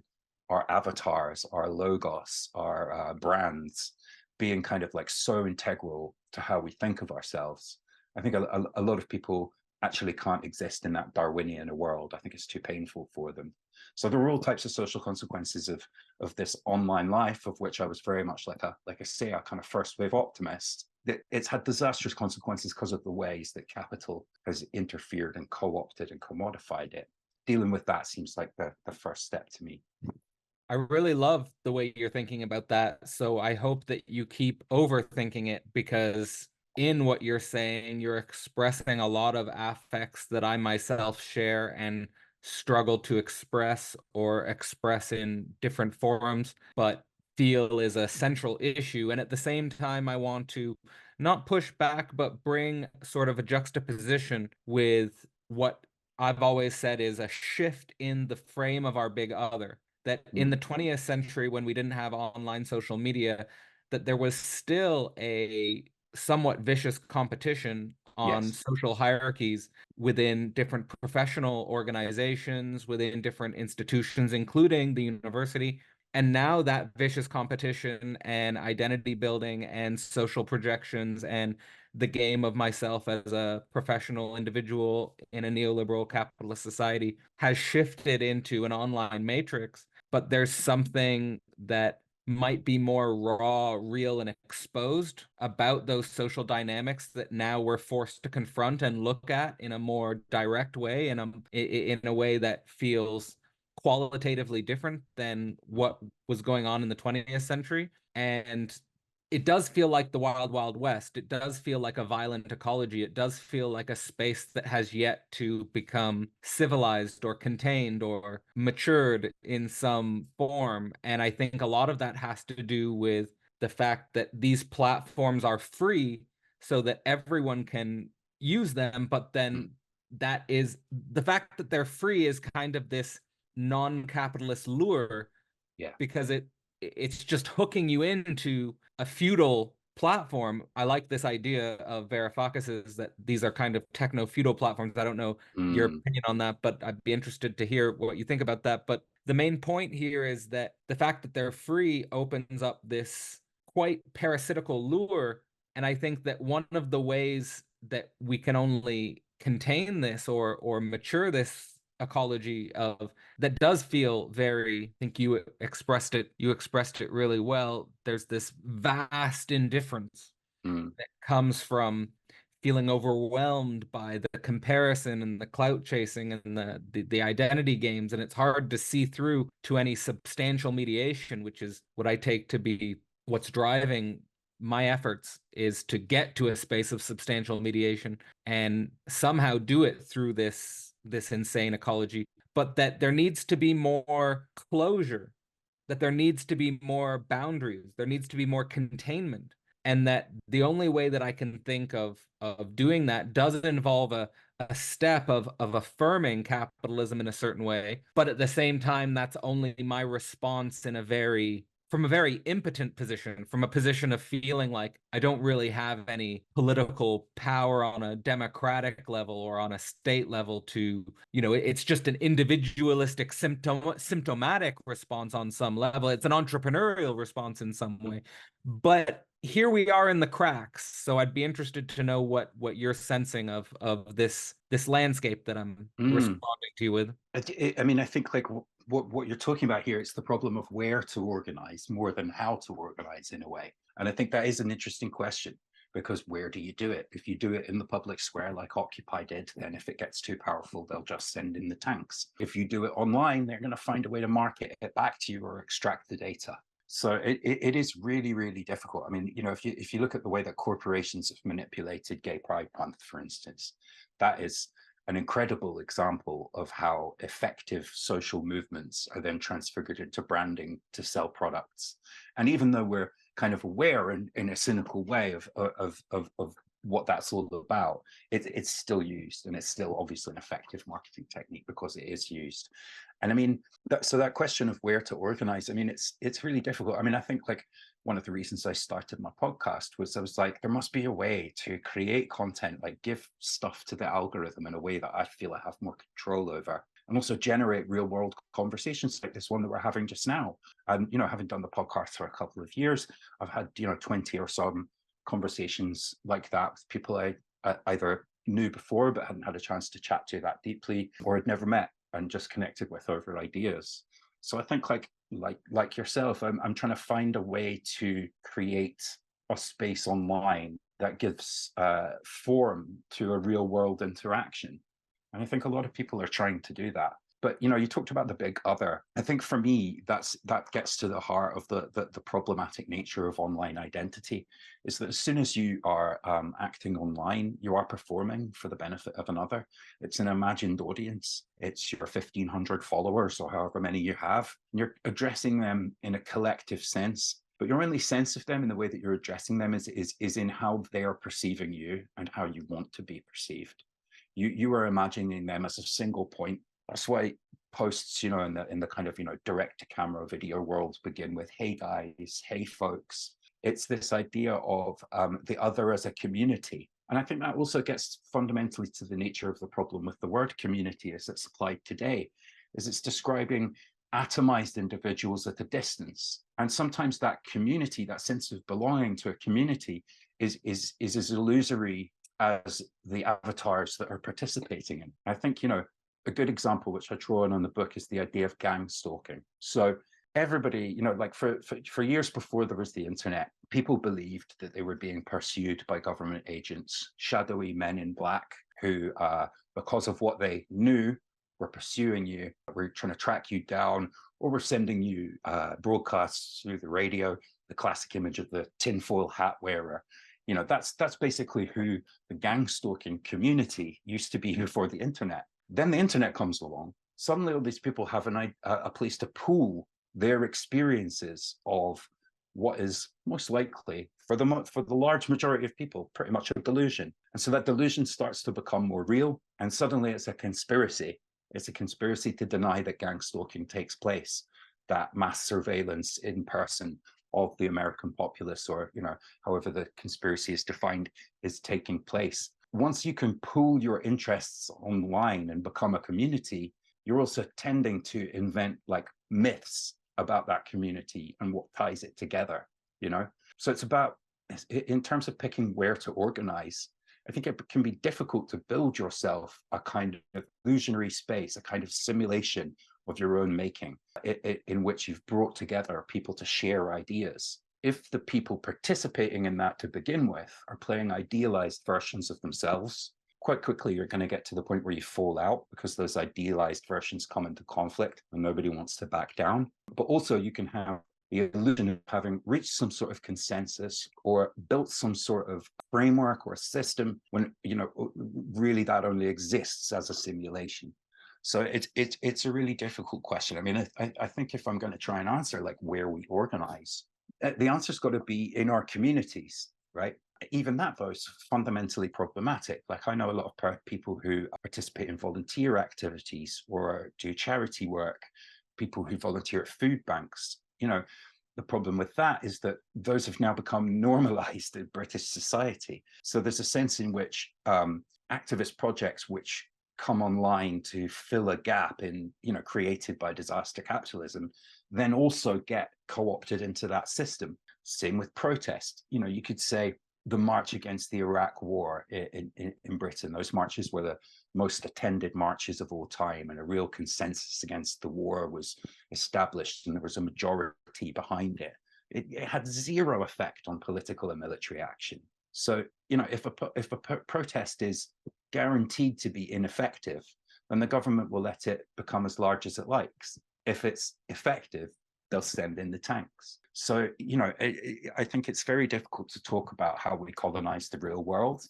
our avatars, our logos, our brands being kind of like so integral to how we think of ourselves. I think a lot of people actually can't exist in that Darwinian world. I think it's too painful for them. So there are all types of social consequences of this online life, of which I was very much like I say, a kind of first wave optimist. It's had disastrous consequences because of the ways that capital has interfered and co-opted and commodified it. Dealing with that seems like the first step to me. I really love the way you're thinking about that. So I hope that you keep overthinking it, because in what you're saying, you're expressing a lot of affects that I myself share and struggle to express, or express in different forms, but feel is a central issue. And at the same time, I want to not push back, but bring sort of a juxtaposition with what I've always said is a shift in the frame of our big other. That in the 20th century, when we didn't have online social media, that there was still a somewhat vicious competition on Yes. social hierarchies within different professional organizations, within different institutions, including the university. And now that vicious competition and identity building and social projections and the game of myself as a professional individual in a neoliberal capitalist society has shifted into an online matrix. But there's something that might be more raw, real, and exposed about those social dynamics that now we're forced to confront and look at in a more direct way, in a way that feels qualitatively different than what was going on in the 20th century. And it does feel like the wild, wild west. It does feel like a violent ecology. It does feel like a space that has yet to become civilized or contained or matured in some form. And I think a lot of that has to do with the fact that these platforms are free so that everyone can use them. But then that is the fact that they're free is kind of this non-capitalist lure, Yeah. because it's just hooking you into a feudal platform. I like this idea of Varoufakis's, that these are kind of techno-feudal platforms. I don't know your opinion on that, but I'd be interested to hear what you think about that. But the main point here is that the fact that they're free opens up this quite parasitical lure. And I think that one of the ways that we can only contain this or mature this ecology of that does feel very, I think you expressed it really well. There's this vast indifference that comes from feeling overwhelmed by the comparison and the clout chasing and the identity games, and it's hard to see through to any substantial mediation, which is what I take to be what's driving my efforts, is to get to a space of substantial mediation and somehow do it through this insane ecology. But that there needs to be more closure, that there needs to be more boundaries, there needs to be more containment, and that the only way that I can think of doing that doesn't involve a step of affirming capitalism in a certain way, but at the same time, that's only my response from a very impotent position, from a position of feeling like I don't really have any political power on a democratic level or on a state level to, it's just an individualistic symptomatic response on some level. It's an entrepreneurial response in some way. But here we are in the cracks. So I'd be interested to know what you're sensing of this landscape that I'm responding to you with. I mean, I think like what you're talking about here, it's the problem of where to organize more than how to organize in a way. And I think that is an interesting question, because where do you do it? If you do it in the public square like Occupy did, then if it gets too powerful, they'll just send in the tanks. If you do it online, they're going to find a way to market it back to you or extract the data. So it is really, really difficult. I mean, if you look at the way that corporations have manipulated Gay Pride Month, for instance, that is an incredible example of how effective social movements are then transfigured into branding to sell products. And even though we're kind of aware in a cynical way of what that's all about, it's still used, and it's still obviously an effective marketing technique because it is used. And I mean, so that question of where to organize, I mean, it's really difficult. I mean, I think like one of the reasons I started my podcast was I was like, there must be a way to create content, like give stuff to the algorithm in a way that I feel I have more control over, and also generate real world conversations like this one that we're having just now. And, you know, having done the podcast for a couple of years, I've had, you know, 20 or some conversations like that with people I either knew before but hadn't had a chance to chat to that deeply, or had never met and just connected with over ideas. So I think like yourself, I'm trying to find a way to create a space online that gives form to a real world interaction. And I think a lot of people are trying to do that. But, you know, you talked about the big other. I think for me, that gets to the heart of the problematic nature of online identity, is that as soon as you are acting online, you are performing for the benefit of another. It's an imagined audience. It's your 1,500 followers or however many you have. And you're addressing them in a collective sense. But your only sense of them in the way that you're addressing them is in how they are perceiving you and how you want to be perceived. You are imagining them as a single point. That's why posts, you know, in the kind of, you know, direct to camera video world begin with, "Hey guys, hey folks." It's this idea of the other as a community. And I think that also gets fundamentally to the nature of the problem with the word community as it's applied today, is it's describing atomized individuals at a distance. And sometimes that community, that sense of belonging to a community is as illusory as the avatars that are participating in. I think, you know, a good example, which I draw on the book, is the idea of gang stalking. So everybody, you know, like for years before there was the internet, people believed that they were being pursued by government agents, shadowy men in black who, because of what they knew, were pursuing you, were trying to track you down, or were sending you broadcasts through the radio, the classic image of the tinfoil hat wearer. You know, that's basically who the gang stalking community used to be before the internet. Then the internet comes along. Suddenly, all these people have a place to pool their experiences of what is most likely, for the large majority of people, pretty much a delusion. And so that delusion starts to become more real. And suddenly it's a conspiracy. It's a conspiracy to deny that gang stalking takes place, that mass surveillance in person of the American populace, or, you know, however the conspiracy is defined, is taking place. Once you can pool your interests online and become a community, you're also tending to invent like myths about that community and what ties it together, you know? So it's about, in terms of picking where to organize, I think it can be difficult to build yourself a kind of illusionary space, a kind of simulation of your own making, in which you've brought together people to share ideas. If the people participating in that to begin with are playing idealized versions of themselves, quite quickly you're going to get to the point where you fall out, because those idealized versions come into conflict and nobody wants to back down. But also you can have the illusion of having reached some sort of consensus or built some sort of framework or system, when, you know, really that only exists as a simulation. So it's a really difficult question. I mean, I think if I'm going to try and answer like where we organize, the answer's got to be in our communities, right? Even that, though, is fundamentally problematic. Like, I know a lot of people who participate in volunteer activities or do charity work, people who volunteer at food banks. You know, the problem with that is that those have now become normalized in British society. So there's a sense in which activist projects which come online to fill a gap in, you know, created by disaster capitalism, then also get co-opted into that system. Same with protest. You know, you could say the march against the Iraq war in Britain, those marches were the most attended marches of all time, and a real consensus against the war was established, and there was a majority behind it. It had zero effect on political and military action. So, you know, if a protest is guaranteed to be ineffective, then the government will let it become as large as it likes. If it's effective, they'll send in the tanks. So, you know, I think it's very difficult to talk about how we colonize the real world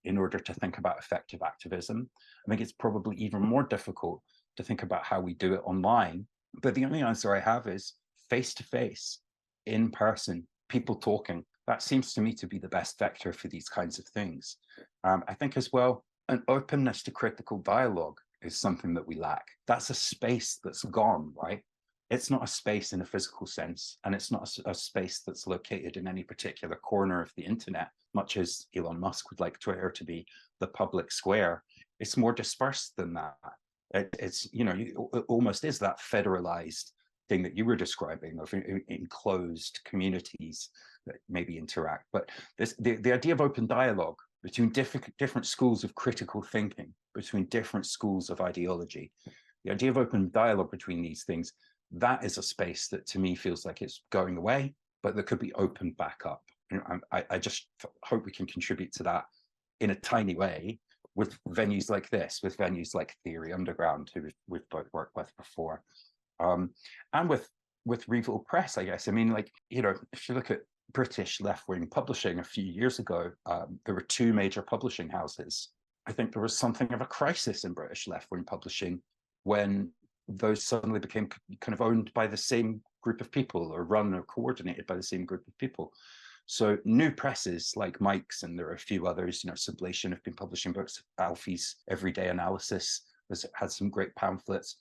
in order to think about effective activism. I think it's probably even more difficult to think about how we do it online. But the only answer I have is face to face, in person, people talking. That seems to me to be the best vector for these kinds of things. I think as well, an openness to critical dialogue is something that we lack. That's a space that's gone, right? It's not a space in a physical sense, and it's not a space that's located in any particular corner of the internet, much as Elon Musk would like Twitter to be the public square. It's more dispersed than that. It's, you know, it almost is that federalized thing that you were describing of enclosed communities that maybe interact. But the idea of open dialogue between different schools of critical thinking, between different schools of ideology, the idea of open dialogue between these things, that is a space that to me feels like it's going away, but that could be opened back up. And I just hope we can contribute to that in a tiny way with venues like this, with venues like Theory Underground, who we've both worked with before, and with Regal Press, I guess. I mean, like, you know, if you look at British left-wing publishing a few years ago, there were two major publishing houses. I think there was something of a crisis in British left-wing publishing when those suddenly became kind of owned by the same group of people, or run or coordinated by the same group of people. So new presses like Mike's, and there are a few others, you know, Sublation have been publishing books. Alfie's Everyday Analysis has had some great pamphlets.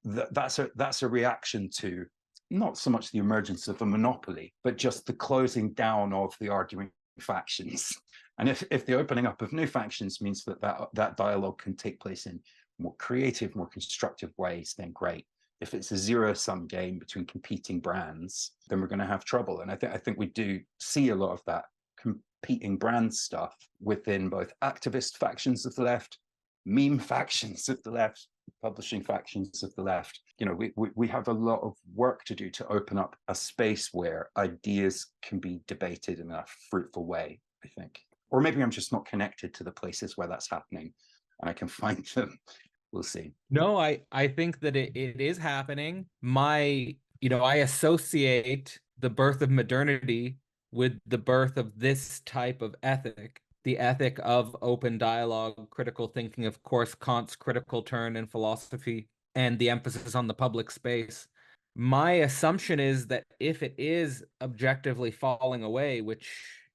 That's a reaction to not so much the emergence of a monopoly, but just the closing down of the arguing factions. And if the opening up of new factions means that dialogue can take place in more creative, more constructive ways, then great. If it's a zero-sum game between competing brands, then we're going to have trouble. And I think we do see a lot of that competing brand stuff within both activist factions of the left, meme factions of the left, publishing factions of the left. You know, we have a lot of work to do to open up a space where ideas can be debated in a fruitful way, I think. Or maybe I'm just not connected to the places where that's happening and I can find them. We'll see. No, I think that it is happening. I associate the birth of modernity with the birth of this type of ethic, the ethic of open dialogue, critical thinking, of course, Kant's critical turn in philosophy, and the emphasis on the public space. My assumption is that if it is objectively falling away, which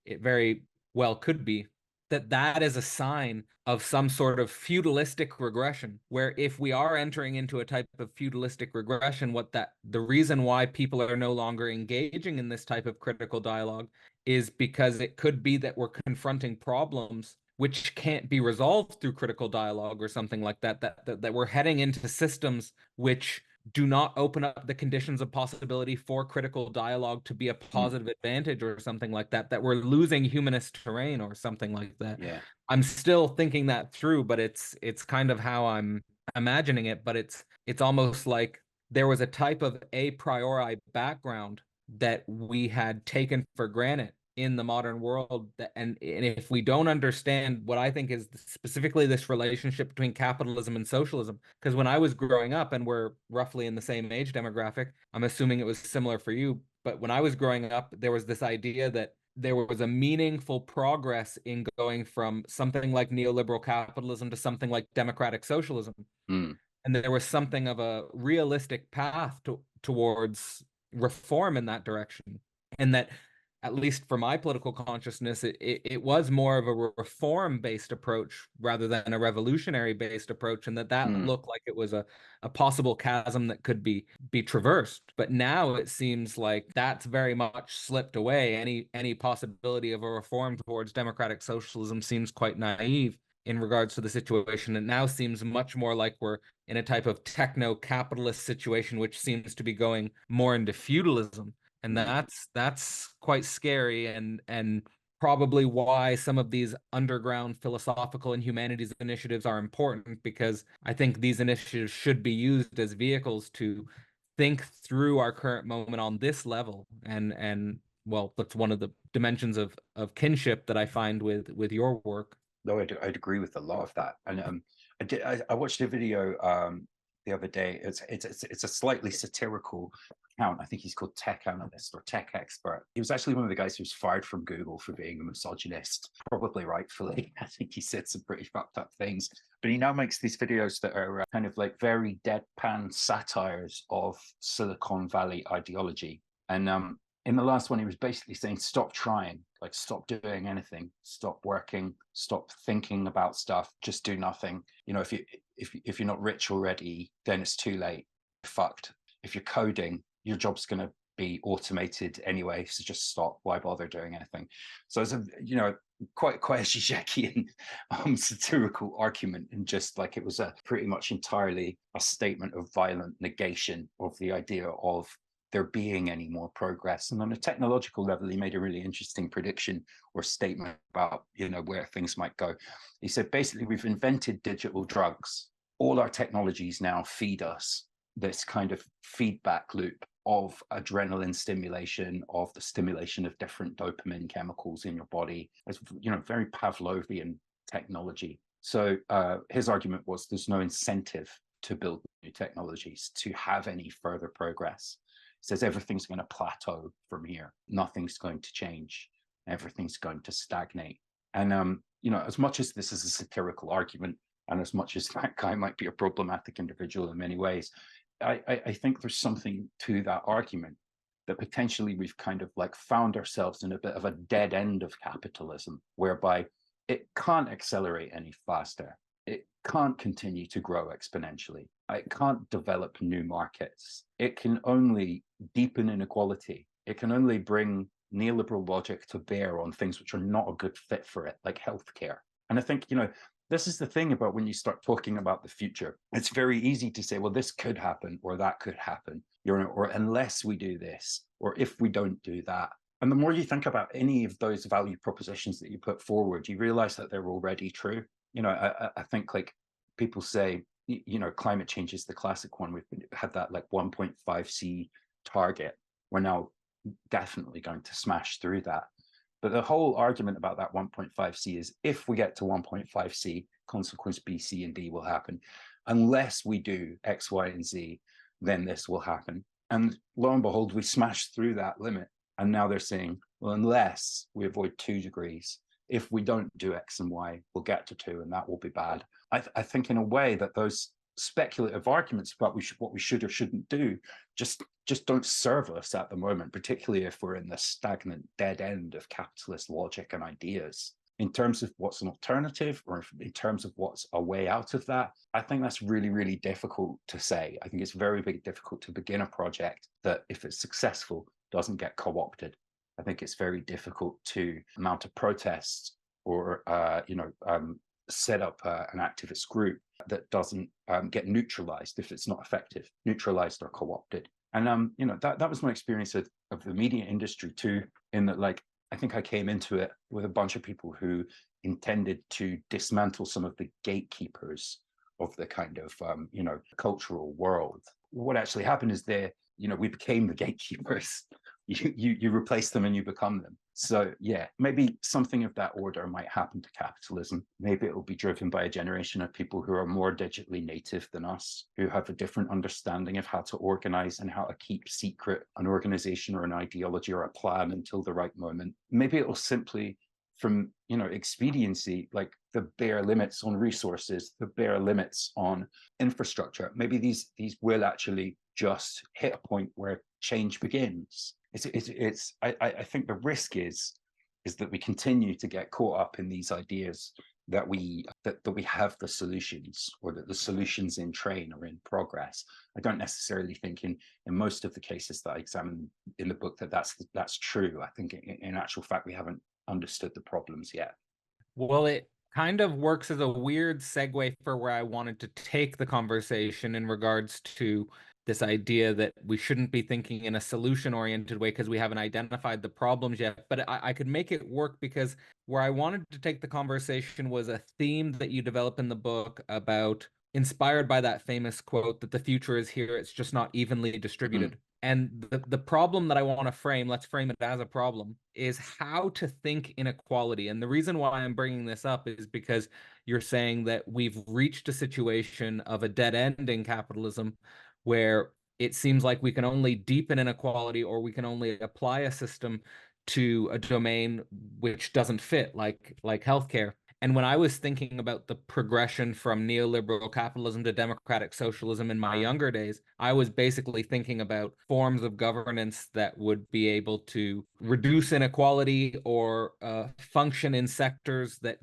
it very well could be, that is a sign of some sort of feudalistic regression, where if we are entering into a type of feudalistic regression, the reason why people are no longer engaging in this type of critical dialogue is because it could be that we're confronting problems which can't be resolved through critical dialogue or something like that we're heading into systems which do not open up the conditions of possibility for critical dialogue to be a positive advantage or something like that we're losing humanist terrain or something like that. Yeah. I'm still thinking that through, but it's kind of how I'm imagining it, but it's almost like there was a type of a priori background that we had taken for granted in the modern world, and if we don't understand what I think is specifically this relationship between capitalism and socialism, because when I was growing up, and we're roughly in the same age demographic, I'm assuming it was similar for you, but when I was growing up, there was this idea that there was a meaningful progress in going from something like neoliberal capitalism to something like democratic socialism. And there was something of a realistic path towards reform in that direction. And that, at least for my political consciousness, it was more of a reform-based approach rather than a revolutionary-based approach, and that looked like it was a possible chasm that could be traversed. But now it seems like that's very much slipped away. Any possibility of a reform towards democratic socialism seems quite naive in regards to the situation. It now seems much more like we're in a type of techno-capitalist situation, which seems to be going more into feudalism. And that's quite scary, and probably why some of these underground philosophical and humanities initiatives are important, because I think these initiatives should be used as vehicles to think through our current moment on this level. And well, that's one of the dimensions of kinship that I find with your work. No, I'd agree with a lot of that. And I watched a video the other day. It's a slightly satirical account. I think he's called Tech Analyst or Tech Expert. He was actually one of the guys who was fired from Google for being a misogynist, probably rightfully. I think he said some pretty fucked up things. But he now makes these videos that are kind of like very deadpan satires of Silicon Valley ideology. And in the last one, he was basically saying, stop trying, like stop doing anything, stop working, stop thinking about stuff, just do nothing. You know, if you're not rich already, then it's too late. You're fucked. If you're coding, your job's going to be automated anyway, so just stop. Why bother doing anything? So it's a, you know, quite a Žižekian satirical argument, and just like it was a pretty much entirely a statement of violent negation of the idea of there being any more progress. And on a technological level, he made a really interesting prediction or statement about, you know, where things might go. He said, basically, we've invented digital drugs. All our technologies now feed us this kind of feedback loop of adrenaline stimulation, of the stimulation of different dopamine chemicals in your body. It's, you know, very Pavlovian technology. So his argument was there's no incentive to build new technologies, to have any further progress. Says everything's going to plateau from here. Nothing's going to change. Everything's going to stagnate. And you know, as much as this is a satirical argument, and as much as that guy might be a problematic individual in many ways, I think there's something to that argument, that potentially we've kind of like found ourselves in a bit of a dead end of capitalism, whereby it can't accelerate any faster. It can't continue to grow exponentially. It can't develop new markets. It can only deepen inequality. It can only bring neoliberal logic to bear on things which are not a good fit for it, like healthcare. And I think, you know, this is the thing about when you start talking about the future. It's very easy to say, well, this could happen or that could happen, you know, or unless we do this, or if we don't do that. And the more you think about any of those value propositions that you put forward, you realize that they're already true. You know, I think like people say, you know, climate change is the classic one. We've had that like 1.5C target. We're now definitely going to smash through that. But the whole argument about that 1.5C is if we get to 1.5C, consequence B, C, and D will happen. Unless we do X, Y, and Z, then this will happen. And lo and behold, we smashed through that limit. And now they're saying, well, unless we avoid 2 degrees, if we don't do X and Y, we'll get to 2, and that will be bad. I think in a way that those speculative arguments about what we should or shouldn't do just don't serve us at the moment, particularly if we're in the stagnant dead end of capitalist logic and ideas. In terms of what's an alternative, or in terms of what's a way out of that, I think that's really, really difficult to say. I think it's very, very difficult to begin a project that, if it's successful, doesn't get co-opted. I think it's very difficult to mount a protest or, set up an activist group that doesn't get neutralized if it's not effective, neutralized or co-opted. And you know, that was my experience of the media industry too, in that, like, I think I came into it with a bunch of people who intended to dismantle some of the gatekeepers of the kind of cultural world. What actually happened is we became the gatekeepers. You replace them and you become them. So yeah, maybe something of that order might happen to capitalism. Maybe it will be driven by a generation of people who are more digitally native than us, who have a different understanding of how to organize and how to keep secret an organization or an ideology or a plan until the right moment. Maybe it will simply, from expediency, like the bare limits on resources, the bare limits on infrastructure, maybe these will actually just hit a point where change begins. I think the risk is that we continue to get caught up in these ideas that we have the solutions, or that the solutions in train or in progress. I don't necessarily think in most of the cases that I examine in the book that's true. I think in actual fact we haven't understood the problems yet. Well, it kind of works as a weird segue for where I wanted to take the conversation in regards to this idea that we shouldn't be thinking in a solution-oriented way because we haven't identified the problems yet. But I could make it work, because where I wanted to take the conversation was a theme that you develop in the book about, inspired by that famous quote that the future is here, it's just not evenly distributed. And the problem that I want to frame, let's frame it as a problem, is how to think inequality. And the reason why I'm bringing this up is because you're saying that we've reached a situation of a dead end in capitalism, where it seems like we can only deepen inequality, or we can only apply a system to a domain which doesn't fit, like healthcare. And when I was thinking about the progression from neoliberal capitalism to democratic socialism in my younger days, I was basically thinking about forms of governance that would be able to reduce inequality or function in sectors that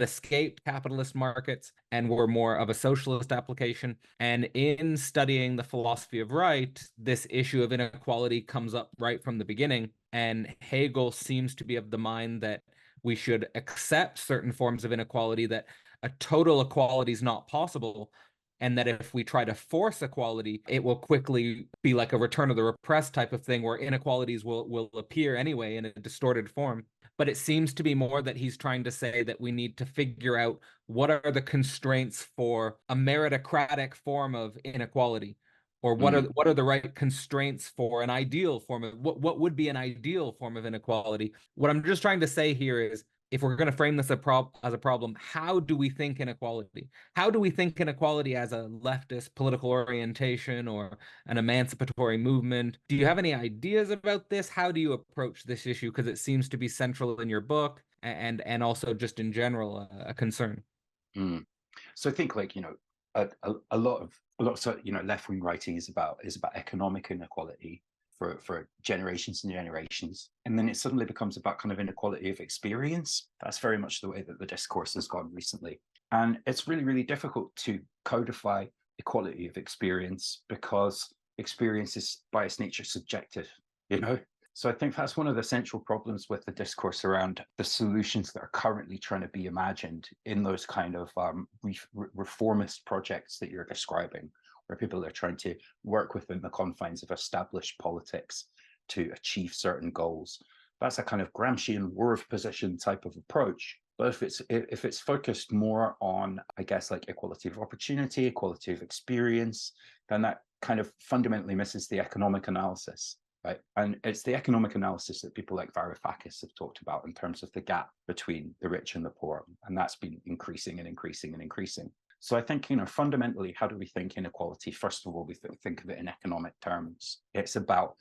escaped capitalist markets and were more of a socialist application. And in studying the philosophy of right, this issue of inequality comes up right from the beginning. And Hegel seems to be of the mind that we should accept certain forms of inequality, that a total equality is not possible, and that if we try to force equality, it will quickly be like a return of the repressed type of thing where inequalities will appear anyway in a distorted form. But it seems to be more that he's trying to say that we need to figure out what are the constraints for a meritocratic form of inequality, or what are the right constraints for an ideal form of what would be an ideal form of inequality. What I'm just trying to say here is, if we're going to frame this as a problem, how do we think inequality? How do we think inequality as a leftist political orientation or an emancipatory movement? Do you have any ideas about this? How do you approach this issue? Because it seems to be central in your book and also just in general a concern. So I think, like, a lot of left-wing writing is about economic inequality for generations and generations, and then it suddenly becomes about kind of inequality of experience. That's very much the way that the discourse has gone recently, and it's really, really difficult to codify equality of experience because experience is by its nature subjective, you know. So I think that's one of the central problems with the discourse around the solutions that are currently trying to be imagined in those kind of reformist projects that you're describing, where people are trying to work within the confines of established politics to achieve certain goals. That's a kind of Gramscian war of position type of approach. But if it's focused more on, I guess, like equality of opportunity, equality of experience, then that kind of fundamentally misses the economic analysis. Right. And it's the economic analysis that people like Varoufakis have talked about in terms of the gap between the rich and the poor. And that's been increasing and increasing and increasing. So I think, fundamentally, how do we think inequality? First of all, we think of it in economic terms. It's about,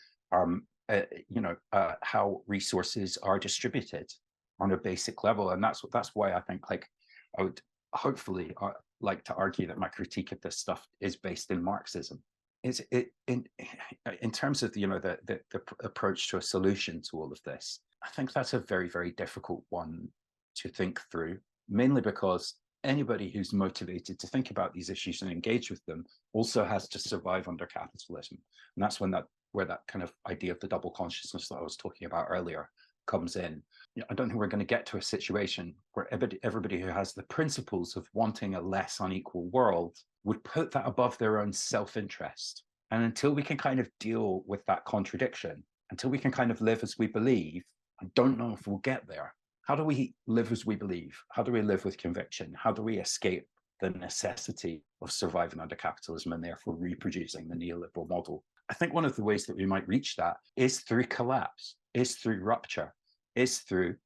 how resources are distributed on a basic level. And that's why I think, like, I would hopefully like to argue that my critique of this stuff is based in Marxism. In terms of the approach to a solution to all of this, I think that's a very, very difficult one to think through, mainly because anybody who's motivated to think about these issues and engage with them also has to survive under capitalism. And that's where that kind of idea of the double consciousness that I was talking about earlier comes in. I don't think we're going to get to a situation where everybody who has the principles of wanting a less unequal world would put that above their own self-interest. And until we can kind of deal with that contradiction, until we can kind of live as we believe, I don't know if we'll get there. How do we live as we believe? How do we live with conviction? How do we escape the necessity of surviving under capitalism and therefore reproducing the neoliberal model? I think one of the ways that we might reach that is through collapse, is through rupture, is through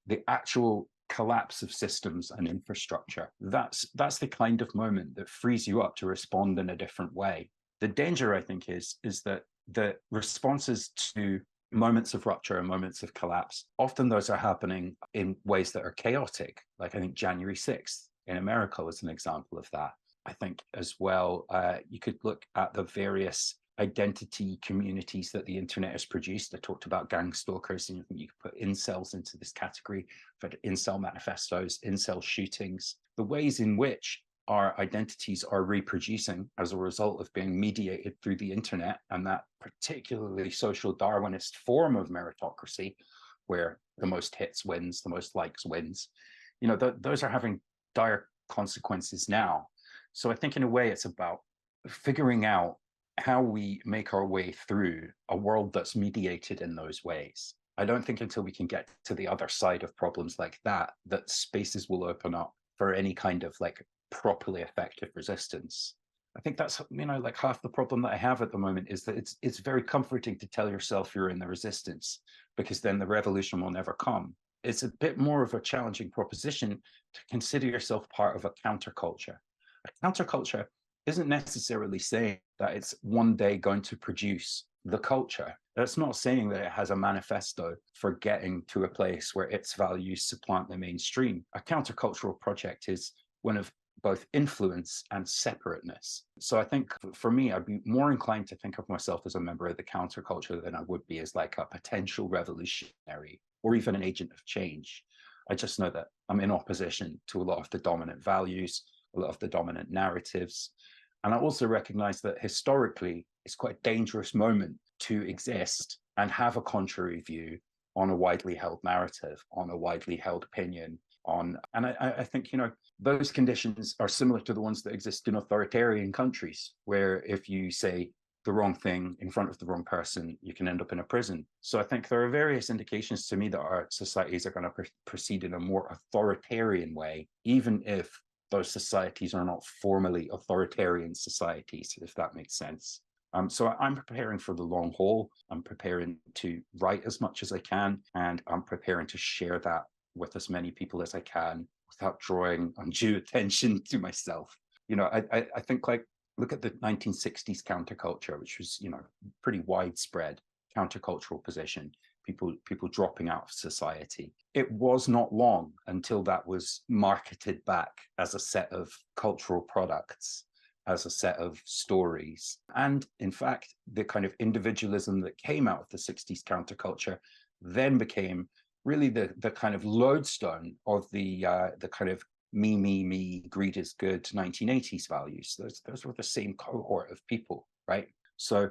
the actual collapse of systems and infrastructure. That's the kind of moment that frees you up to respond in a different way. The danger, I think, is that the responses to moments of rupture and moments of collapse, often those are happening in ways that are chaotic. Like, I think January 6th in America was an example of that. I think as well, you could look at the various identity communities that the internet has produced. I talked about gang stalkers, and you could put incels into this category, but incel manifestos, incel shootings, the ways in which our identities are reproducing as a result of being mediated through the internet, and that particularly social Darwinist form of meritocracy, where the most hits wins, the most likes wins. Those are having dire consequences now. So I think in a way it's about figuring out how we make our way through a world that's mediated in those ways. I don't think until we can get to the other side of problems like that spaces will open up for any kind of like properly effective resistance. I think that's like half the problem that I have at the moment is that it's very comforting to tell yourself you're in the resistance, because then the revolution will never come. It's a bit more of a challenging proposition to consider yourself part of a counterculture. A counterculture isn't necessarily saying that it's one day going to produce the culture. That's not saying that it has a manifesto for getting to a place where its values supplant the mainstream. A countercultural project is one of both influence and separateness. So I think for me, I'd be more inclined to think of myself as a member of the counterculture than I would be as like a potential revolutionary or even an agent of change. I just know that I'm in opposition to a lot of the dominant values, a lot of the dominant narratives. And I also recognize that historically, it's quite a dangerous moment to exist and have a contrary view on a widely held narrative, on a widely held opinion, and I think, those conditions are similar to the ones that exist in authoritarian countries, where if you say the wrong thing in front of the wrong person, you can end up in a prison. So I think there are various indications to me that our societies are going to proceed in a more authoritarian way, even if those societies are not formally authoritarian societies, if that makes sense. So I'm preparing for the long haul. I'm preparing to write as much as I can, and I'm preparing to share that with as many people as I can without drawing undue attention to myself. I think, like, look at the 1960s counterculture, which was, pretty widespread countercultural position. People dropping out of society. It was not long until that was marketed back as a set of cultural products, as a set of stories. And in fact, the kind of individualism that came out of the 60s counterculture then became really the kind of lodestone of the kind of me, greed is good 1980s values. Those were the same cohort of people, right? So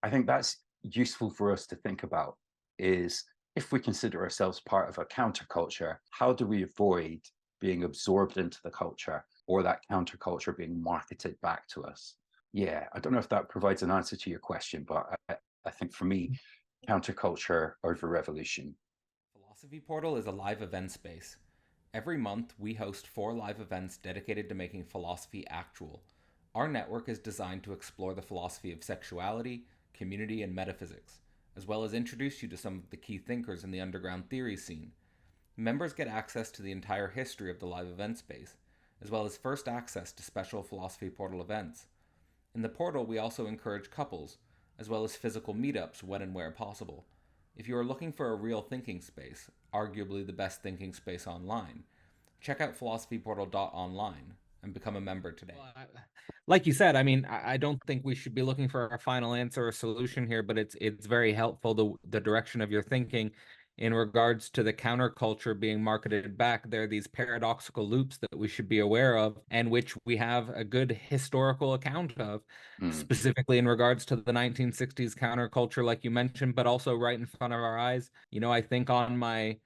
I think that's useful for us to think about, is if we consider ourselves part of a counterculture, how do we avoid being absorbed into the culture or that counterculture being marketed back to us? Yeah, I don't know if that provides an answer to your question, but I think for me, counterculture over revolution. Philosophy Portal is a live event space. Every month, we host 4 live events dedicated to making philosophy actual. Our network is designed to explore the philosophy of sexuality, community, and metaphysics, as well as introduce you to some of the key thinkers in the underground theory scene. Members get access to the entire history of the live event space, as well as first access to special Philosophy Portal events. In the portal, we also encourage couples, as well as physical meetups when and where possible. If you are looking for a real thinking space, arguably the best thinking space online, check out philosophyportal.online and become a member today. Well, like you said, I mean, I don't think we should be looking for a final answer or solution here, but it's very helpful, the direction of your thinking in regards to the counterculture being marketed back. There are these paradoxical loops that we should be aware of, and which we have a good historical account of, specifically in regards to the 1960s counterculture, like you mentioned, but also right in front of our eyes. I think on my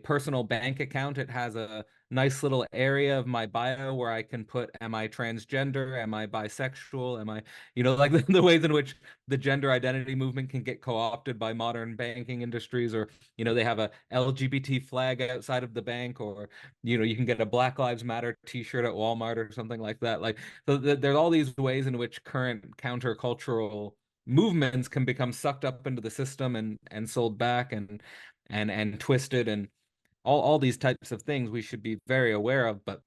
personal bank account, it has a nice little area of my bio where I can put, am I transgender? Am I bisexual? Am I, like the ways in which the gender identity movement can get co-opted by modern banking industries, or, they have a LGBT flag outside of the bank, or, you can get a Black Lives Matter t-shirt at Walmart or something like that. Like, so there's all these ways in which current countercultural movements can become sucked up into the system and sold back and twisted, and all these types of things we should be very aware of. But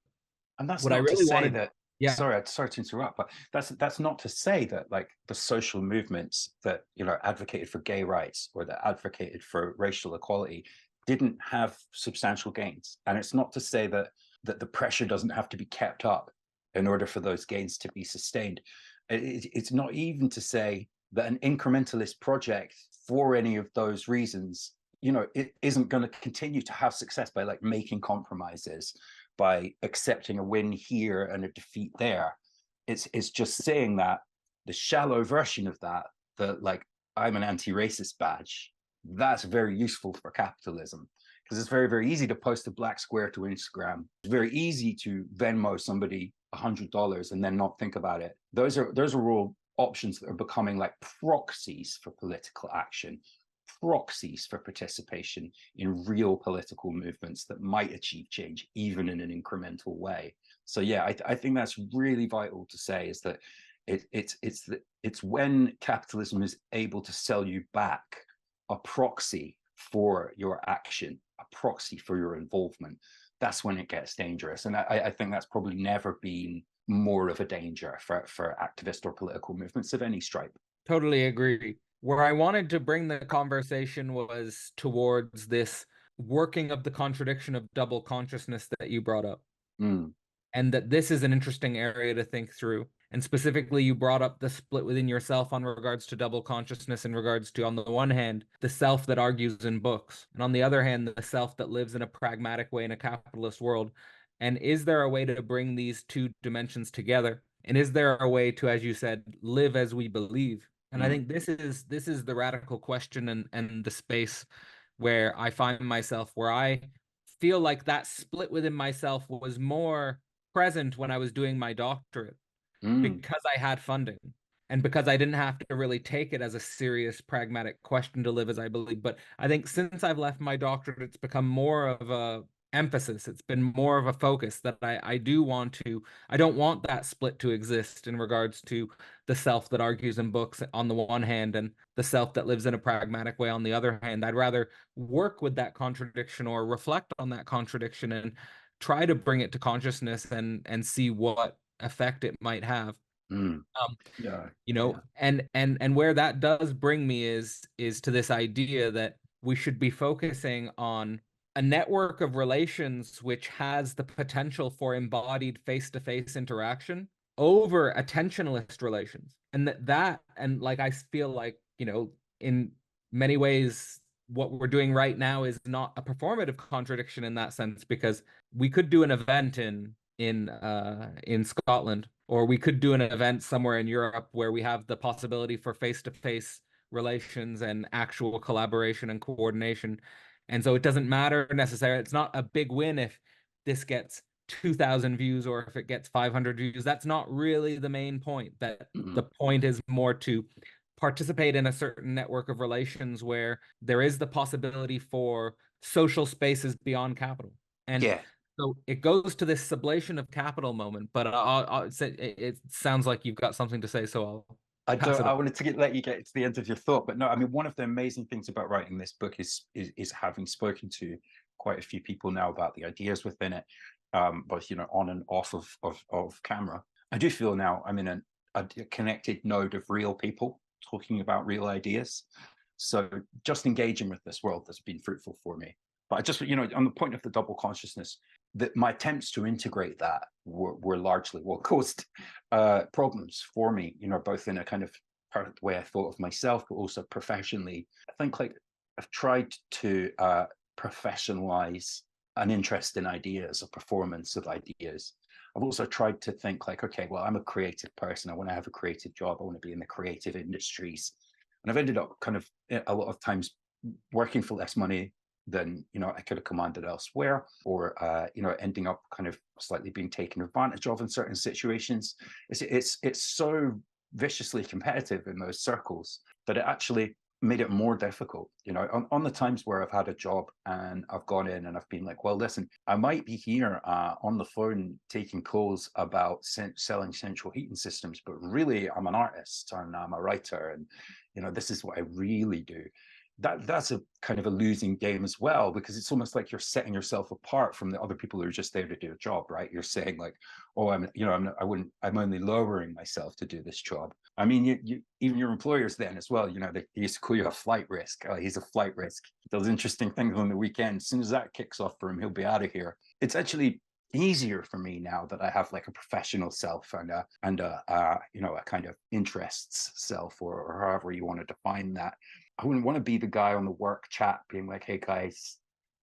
And that's what I not to really say wanted, that, yeah, sorry to interrupt, but that's not to say that, like, the social movements that, advocated for gay rights or that advocated for racial equality didn't have substantial gains. And it's not to say that the pressure doesn't have to be kept up in order for those gains to be sustained. It's not even to say that an incrementalist project for any of those reasons, it isn't going to continue to have success by, like, making compromises, by accepting a win here and a defeat there. It's just saying that the shallow version of that, like, I'm an anti-racist badge, that's very useful for capitalism, because it's very, very easy to post a black square to Instagram. It's very easy to Venmo somebody $100 and then not think about it. Those are all options that are becoming like proxies for political action, proxies for participation in real political movements that might achieve change, even in an incremental way. So yeah, I think that's really vital to say, is that it's when capitalism is able to sell you back a proxy for your action, a proxy for your involvement, that's when it gets dangerous. And I think that's probably never been more of a danger for activist or political movements of any stripe. totally agree. Where I wanted to bring the conversation was towards this working of the contradiction of double consciousness that you brought up. And that this is an interesting area to think through. And specifically, you brought up the split within yourself on regards to double consciousness in regards to, on the one hand, the self that argues in books, and on the other hand, the self that lives in a pragmatic way in a capitalist world. And is there a way to bring these two dimensions together? And is there a way to, as you said, live as we believe? And I think this is the radical question and the space where I find myself, where I feel like that split within myself was more present when I was doing my doctorate because I had funding and because I didn't have to really take it as a serious pragmatic question to live as I believe. But I think since I've left my doctorate, it's become more of a emphasis. It's been more of a focus that I don't want that split to exist in regards to the self that argues in books on the one hand and the self that lives in a pragmatic way on the other hand. I'd rather work with that contradiction or reflect on that contradiction and try to bring it to consciousness and see what effect it might have. Yeah. And where that does bring me is to this idea that we should be focusing on a network of relations which has the potential for embodied face-to-face interaction over attentionalist relations. And and like I feel like, in many ways what we're doing right now is not a performative contradiction in that sense, because we could do an event in Scotland, or we could do an event somewhere in Europe where we have the possibility for face-to-face relations and actual collaboration and coordination. And so it doesn't matter necessarily. It's not a big win if this gets 2,000 views or if it gets 500 views. That's not really the main point. That the point is more to participate in a certain network of relations where there is the possibility for social spaces beyond capital. And so it goes to this sublation of capital moment, but I'll say it sounds like you've got something to say, so I wanted to let you get to the end of your thought, but no, I mean, one of the amazing things about writing this book is having spoken to quite a few people now about the ideas within it, both on and off of camera. I do feel now I'm in a connected node of real people talking about real ideas. So just engaging with this world has been fruitful for me. But I just, on the point of the double consciousness, that my attempts to integrate that were largely what caused problems for me, both in a kind of part of the way I thought of myself, but also professionally. I think I've tried to professionalize an interest in ideas, a performance of ideas. I've also tried to think okay, well, I'm a creative person. I want to have a creative job. I want to be in the creative industries. And I've ended up kind of a lot of times working for less money than I could have commanded elsewhere, or ending up kind of slightly being taken advantage of in certain situations. It's so viciously competitive in those circles that it actually made it more difficult. On the times where I've had a job and I've gone in and I've been like, well, listen, I might be here on the phone taking calls about selling central heating systems, but really I'm an artist and I'm a writer, and this is what I really do. That's a kind of a losing game as well, because it's almost like you're setting yourself apart from the other people who are just there to do a job, right? You're saying like, oh, I'm only lowering myself to do this job. I mean, you even your employers then as well, they used to call you a flight risk. Oh, he's a flight risk. He does interesting things on the weekend. As soon as that kicks off for him, he'll be out of here. It's actually easier for me now that I have like a professional self and a kind of interests self, or however you want to define that. I wouldn't want to be the guy on the work chat being like, hey guys,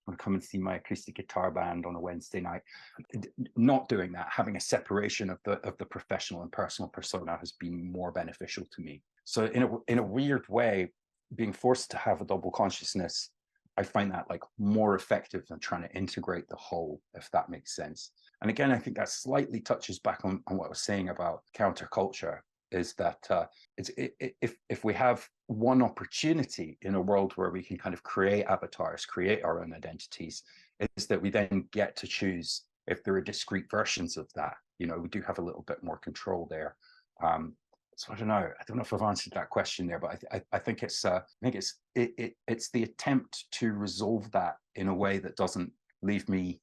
I want to come and see my acoustic guitar band on a Wednesday night. Not doing that, having a separation of the professional and personal persona has been more beneficial to me. So in a weird way, being forced to have a double consciousness, I find that like more effective than trying to integrate the whole, if that makes sense. And again, I think that slightly touches back on what I was saying about counterculture, is that if we have one opportunity in a world where we can kind of create avatars, create our own identities, is that we then get to choose if there are discrete versions of that. We do have a little bit more control there. So I don't know if I've answered that question there, but I think it's the attempt to resolve that in a way that doesn't leave me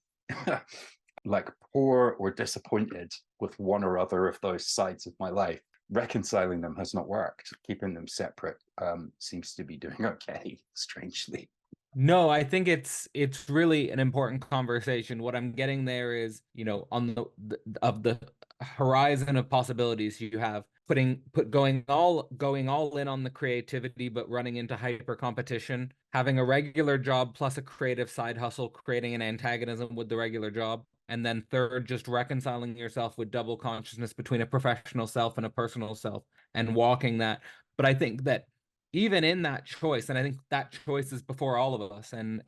like poor or disappointed with one or other of those sides of my life. reconciling them has not worked. Keeping them separate seems to be doing okay, strangely. No, I think it's really an important conversation. What I'm getting there is, on of the horizon of possibilities you have, going all in on the creativity, but running into hyper competition, having a regular job plus a creative side hustle, creating an antagonism with the regular job. And then third, just reconciling yourself with double consciousness between a professional self and a personal self and walking that. But I think that even in that choice, and I think that choice is before all of us, and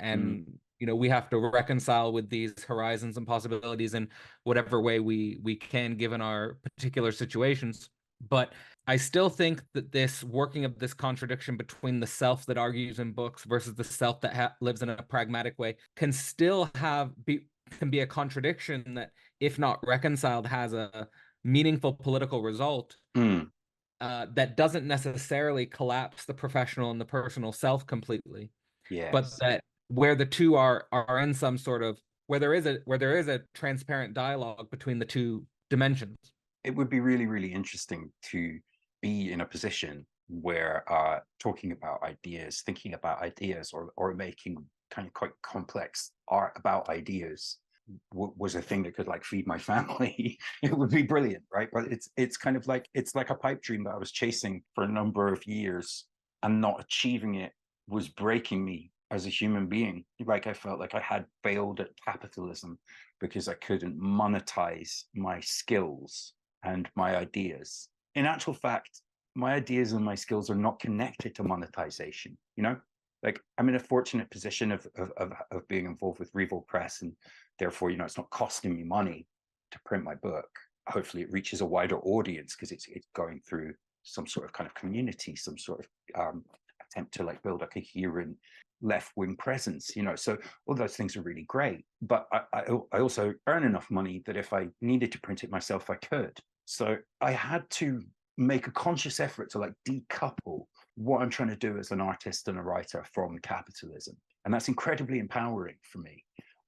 we have to reconcile with these horizons and possibilities in whatever way we can, given our particular situations. But I still think that this working of this contradiction between the self that argues in books versus the self that lives in a pragmatic way can still can be a contradiction that, if not reconciled, has a meaningful political result. That doesn't necessarily collapse the professional and the personal self completely, but that where the two are in some sort of where there is a transparent dialogue between the two dimensions. It would be really, really interesting to be in a position where talking about ideas, thinking about ideas, or making kind of quite complex art about ideas was a thing that could like feed my family. It would be brilliant, right? But it's kind of like it's like a pipe dream that I was chasing for a number of years, and not achieving it was breaking me as a human being. Like I felt like I had failed at capitalism because I couldn't monetize my skills and my ideas. In actual fact, my ideas and my skills are not connected to monetization, like I'm in a fortunate position of being involved with Revolt Press, and therefore, it's not costing me money to print my book. Hopefully it reaches a wider audience because it's going through some sort of kind of community, some sort of attempt to like build a coherent left-wing presence, so all those things are really great. But I also earn enough money that if I needed to print it myself, I could. So I had to make a conscious effort to like decouple what I'm trying to do as an artist and a writer from capitalism. And that's incredibly empowering for me,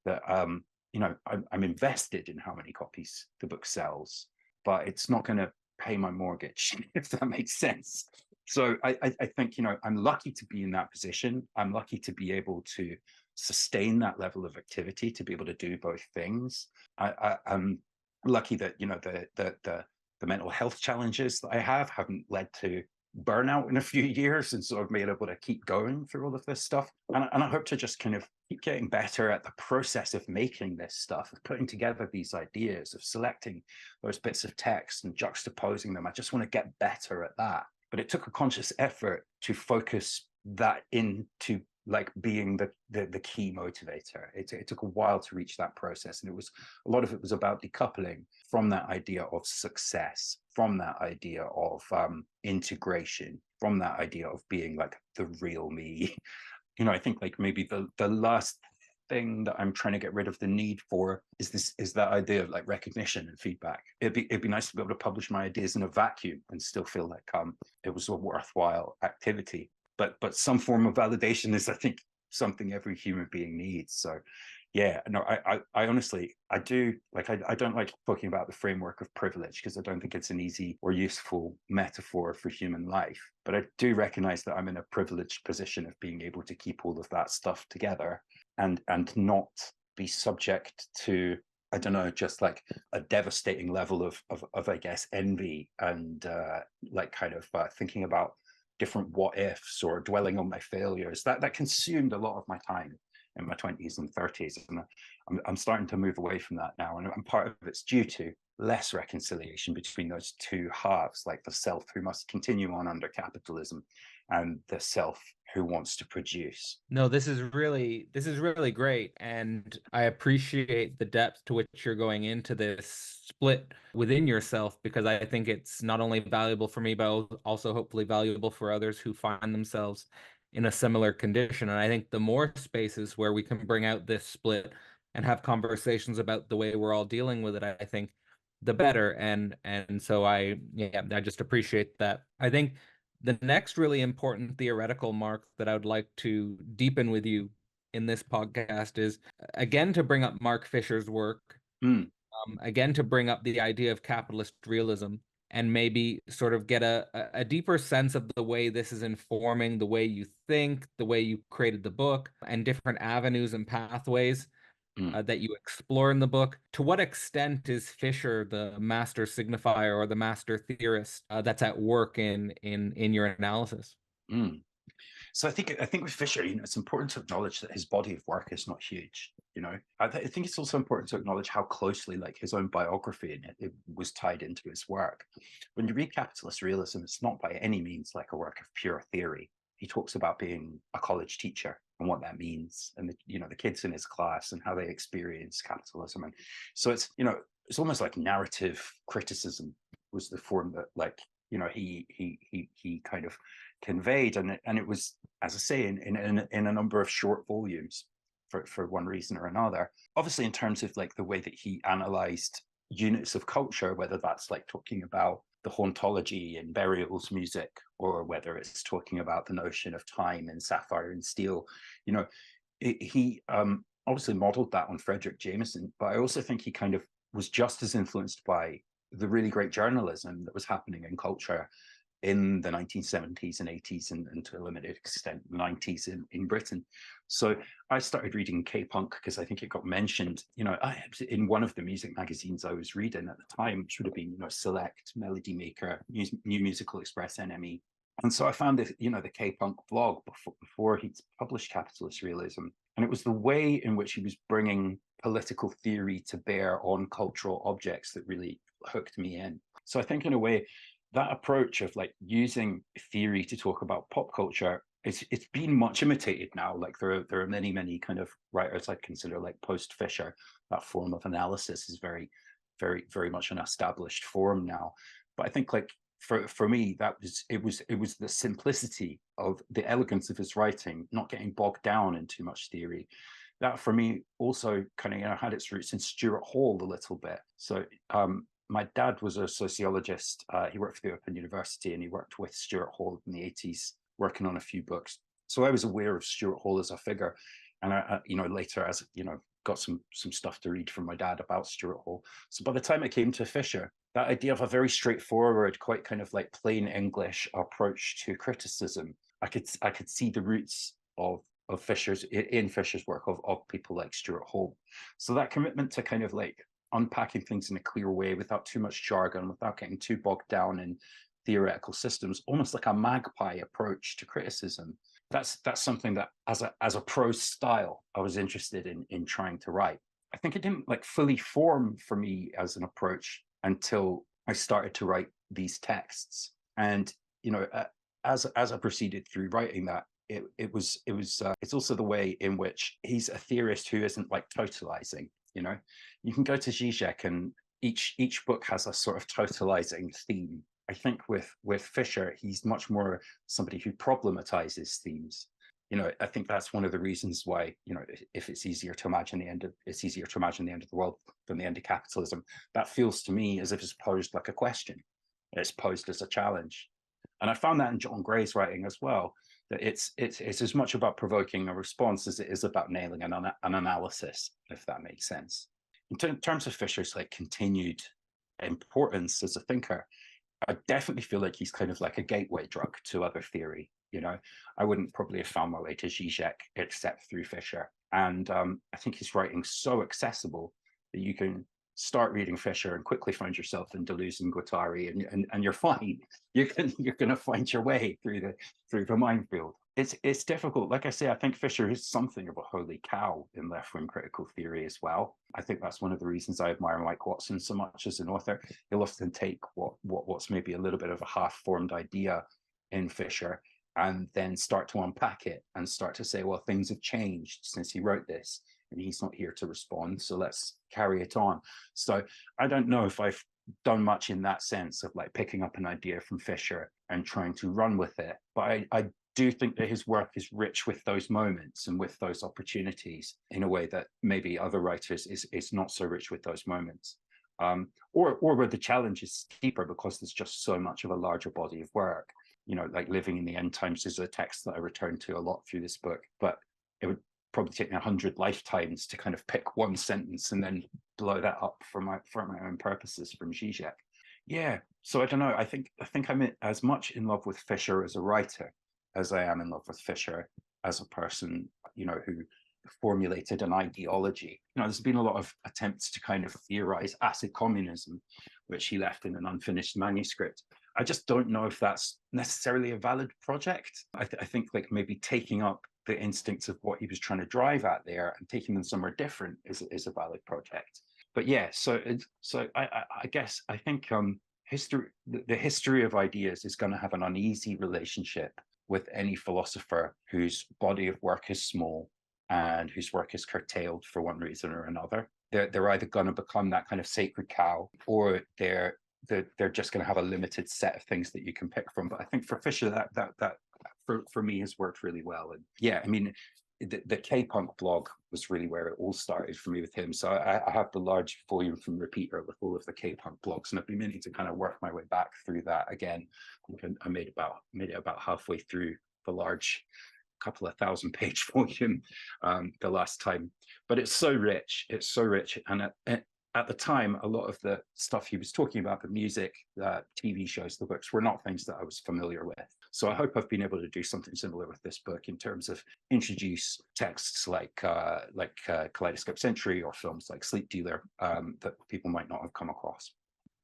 that I'm invested in how many copies the book sells, but it's not going to pay my mortgage, if that makes sense. So I think, I'm lucky to be in that position. I'm lucky to be able to sustain that level of activity, to be able to do both things. I'm lucky that, the mental health challenges that I haven't led to burnout in a few years, and sort of been able to keep going through all of this stuff. And I hope to just kind of keep getting better at the process of making this stuff, of putting together these ideas, of selecting those bits of text and juxtaposing them. I just want to get better at that. But it took a conscious effort to focus that into like being the key motivator. It took a while to reach that process, and a lot of it was about decoupling from that idea of success, from that idea of integration, from that idea of being like the real me. I think like maybe the last thing that I'm trying to get rid of the need for is that idea of like recognition and feedback. It'd be nice to be able to publish my ideas in a vacuum and still feel like it was a worthwhile activity. But some form of validation is, I think, something every human being needs. So yeah, no, I honestly, I do like, I don't like talking about the framework of privilege, because I don't think it's an easy or useful metaphor for human life. But I do recognize that I'm in a privileged position of being able to keep all of that stuff together and not be subject to, I don't know, just like a devastating level of I guess, envy and like kind of thinking about different what ifs or dwelling on my failures. That consumed a lot of my time in my 20s and 30s, and I'm starting to move away from that now, and part of it's due to less reconciliation between those two halves, like the self who must continue on under capitalism and the self who wants to produce. No, this is really great, and I appreciate the depth to which you're going into this split within yourself, because I think it's not only valuable for me, but also hopefully valuable for others who find themselves in a similar condition. And I think the more spaces where we can bring out this split and have conversations about the way we're all dealing with it, I think the better. And so I just appreciate that. I think the next really important theoretical mark that I would like to deepen with you in this podcast is, again, to bring up Mark Fisher's work, again, to bring up the idea of capitalist realism, and maybe sort of get a deeper sense of the way this is informing the way you think, the way you created the book, and different avenues and pathways that you explore in the book. To what extent is Fisher the master signifier or the master theorist that's at work in your analysis? So I think with Fisher, it's important to acknowledge that his body of work is not huge. I think it's also important to acknowledge how closely like his own biography in it was tied into his work. When you read Capitalist Realism, it's not by any means like a work of pure theory. He talks about being a college teacher and what that means, and the kids in his class and how they experience capitalism. And so it's almost like narrative criticism was the form that he kind of conveyed, and it was, as I say, in a number of short volumes for one reason or another. Obviously, in terms of like the way that he analyzed units of culture, whether that's like talking about the hauntology in Burial's music, or whether it's talking about the notion of time in Sapphire and Steel, he obviously modeled that on Frederick Jameson, but I also think he kind of was just as influenced by the really great journalism that was happening in culture in the 1970s and 80s, and to a limited extent, the 90s in Britain. So I started reading K-punk because I think it got mentioned, in one of the music magazines I was reading at the time, which would have been, Select, Melody Maker, New Musical Express, NME. And so I found the K-punk blog before he'd published Capitalist Realism. And it was the way in which he was bringing political theory to bear on cultural objects that really hooked me in. So I think in a way, that approach of like using theory to talk about pop culture, it's been much imitated now. Like there are many kind of writers I'd consider like post Fisher. That form of analysis is very, very, very much an established form now. But I think like for me, it was the simplicity of the elegance of his writing, not getting bogged down in too much theory. That for me also kind of had its roots in Stuart Hall a little bit. So my dad was a sociologist. He worked for the Open University, and he worked with Stuart Hall in the 80s, working on a few books. So I was aware of Stuart Hall as a figure. And I later, as got some stuff to read from my dad about Stuart Hall. So by the time it came to Fisher, that idea of a very straightforward, quite kind of like plain English approach to criticism, I could see the roots of Fisher's work of people like Stuart Hall. So that commitment to kind of like unpacking things in a clear way without too much jargon, without getting too bogged down in theoretical systems, almost like a magpie approach to criticism. That's something that as a prose style, I was interested in trying to write. I think it didn't like fully form for me as an approach until I started to write these texts. And as I proceeded through writing that, it's also the way in which he's a theorist who isn't like totalizing. You can go to Zizek, and each book has a sort of totalizing theme. I think with Fisher, he's much more somebody who problematizes themes. I think that's one of the reasons why, if it's easier to imagine the end of the world than the end of capitalism, that feels to me as if it's posed like a question. It's posed as a challenge. And I found that in John Gray's writing as well, that it's as much about provoking a response as it is about nailing an analysis, if that makes sense. In terms of Fisher's like continued importance as a thinker, I definitely feel like he's kind of like a gateway drug to other theory. I wouldn't probably have found my way to Zizek except through Fisher. And I think his writing's so accessible that you can start reading Fisher and quickly find yourself in Deleuze and Guattari, and you're fine. You're going to find your way through the minefield. It's difficult. Like I say, I think Fisher is something of a holy cow in left-wing critical theory as well. I think that's one of the reasons I admire Mike Watson so much as an author. He'll often take what's maybe a little bit of a half-formed idea in Fisher and then start to unpack it and start to say, well, things have changed since he wrote this, and he's not here to respond, so let's carry it on. So I don't know if I've done much in that sense of like picking up an idea from Fisher and trying to run with it, but I do think that his work is rich with those moments and with those opportunities in a way that maybe other writers is not so rich with those moments, or where the challenge is steeper because there's just so much of a larger body of work. Like Living in the End Times is a text that I return to a lot through this book, but it would probably take me 100 lifetimes to kind of pick one sentence and then blow that up for my own purposes from Zizek. Yeah. So I don't know. I think I'm as much in love with Fisher as a writer as I am in love with Fisher as a person, who formulated an ideology. There's been a lot of attempts to kind of theorize acid communism, which he left in an unfinished manuscript. I just don't know if that's necessarily a valid project. I think like maybe taking up the instincts of what he was trying to drive at there and taking them somewhere different is a valid project. But yeah, so I guess I think the history of ideas is going to have an uneasy relationship with any philosopher whose body of work is small and whose work is curtailed for one reason or another. They're either going to become that kind of sacred cow, or they're just going to have a limited set of things that you can pick from. But I think for Fisher, that for me has worked really well. And yeah, I mean, the K-punk blog was really where it all started for me with him. So I have the large volume from Repeater with all of the K-punk blogs, and I've been meaning to kind of work my way back through that again. I made it about halfway through the large couple of 1,000-page volume the last time. But it's so rich. And at the time, a lot of the stuff he was talking about, the music, the TV shows, the books, were not things that I was familiar with. So I hope I've been able to do something similar with this book in terms of introduce texts like Kaleidoscope Century or films like Sleep Dealer that people might not have come across.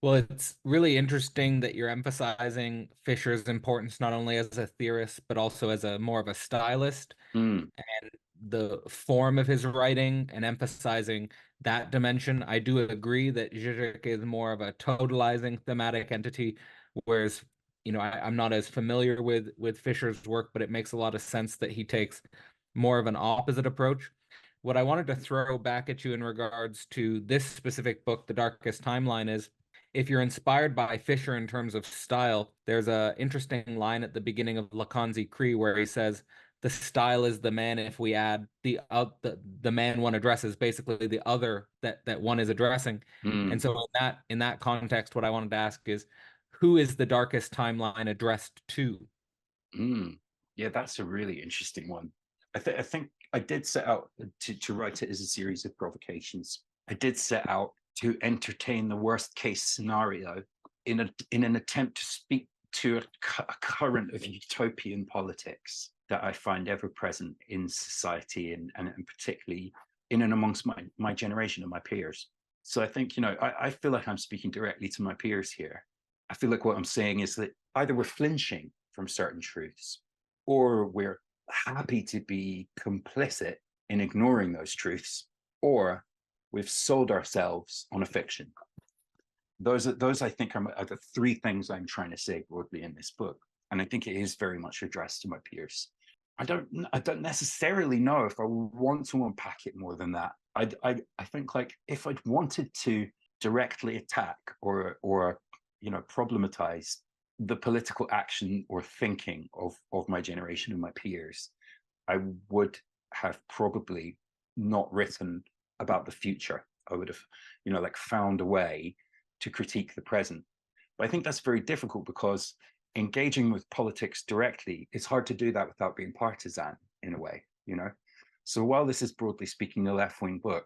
Well, it's really interesting that you're emphasizing Fisher's importance not only as a theorist, but also as a more of a stylist, and the form of his writing and emphasizing that dimension. I do agree that Zizek is more of a totalizing thematic entity, whereas, I'm not as familiar with Fisher's work, but it makes a lot of sense that he takes more of an opposite approach. What I wanted to throw back at you in regards to this specific book, The Darkest Timeline, is if you're inspired by Fisher in terms of style, there's a interesting line at the beginning of Lacan's Cree where he says, "The style is the man if we add the man one addresses, basically the other that one is addressing." And so in that context, what I wanted to ask is, who is the darkest timeline addressed to? Yeah, that's a really interesting one. I think I did set out to write it as a series of provocations. I did set out to entertain the worst case scenario in an attempt to speak to a current of utopian politics that I find ever present in society, and particularly in and amongst my generation and my peers. So I think, I feel like I'm speaking directly to my peers here. I feel like what I'm saying is that either we're flinching from certain truths, or we're happy to be complicit in ignoring those truths, or we've sold ourselves on a fiction. Those I think are the three things I'm trying to say broadly in this book, and I think it is very much addressed to my peers. I don't necessarily know if I want to unpack it more than that. I think like if I'd wanted to directly attack or problematize the political action or thinking of my generation and my peers, I would have probably not written about the future. I would have, found a way to critique the present. But I think that's very difficult because engaging with politics directly, it's hard to do that without being partisan in a way, So while this is broadly speaking a left-wing book,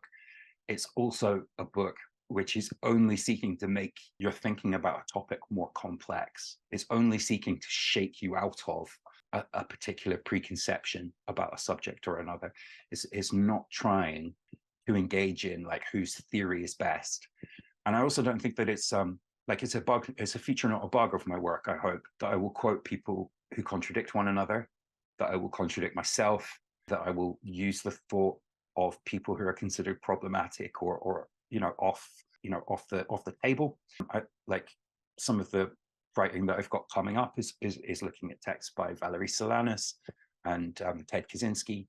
it's also a book which is only seeking to make your thinking about a topic more complex. It's only seeking to shake you out of a particular preconception about a subject or another. It's not trying to engage in like whose theory is best. And I also don't think that it's it's a feature, not a bug of my work, I hope, that I will quote people who contradict one another, that I will contradict myself, that I will use the thought of people who are considered problematic or off the table. Like some of the writing that I've got coming up is looking at texts by Valerie Solanas and Ted Kaczynski.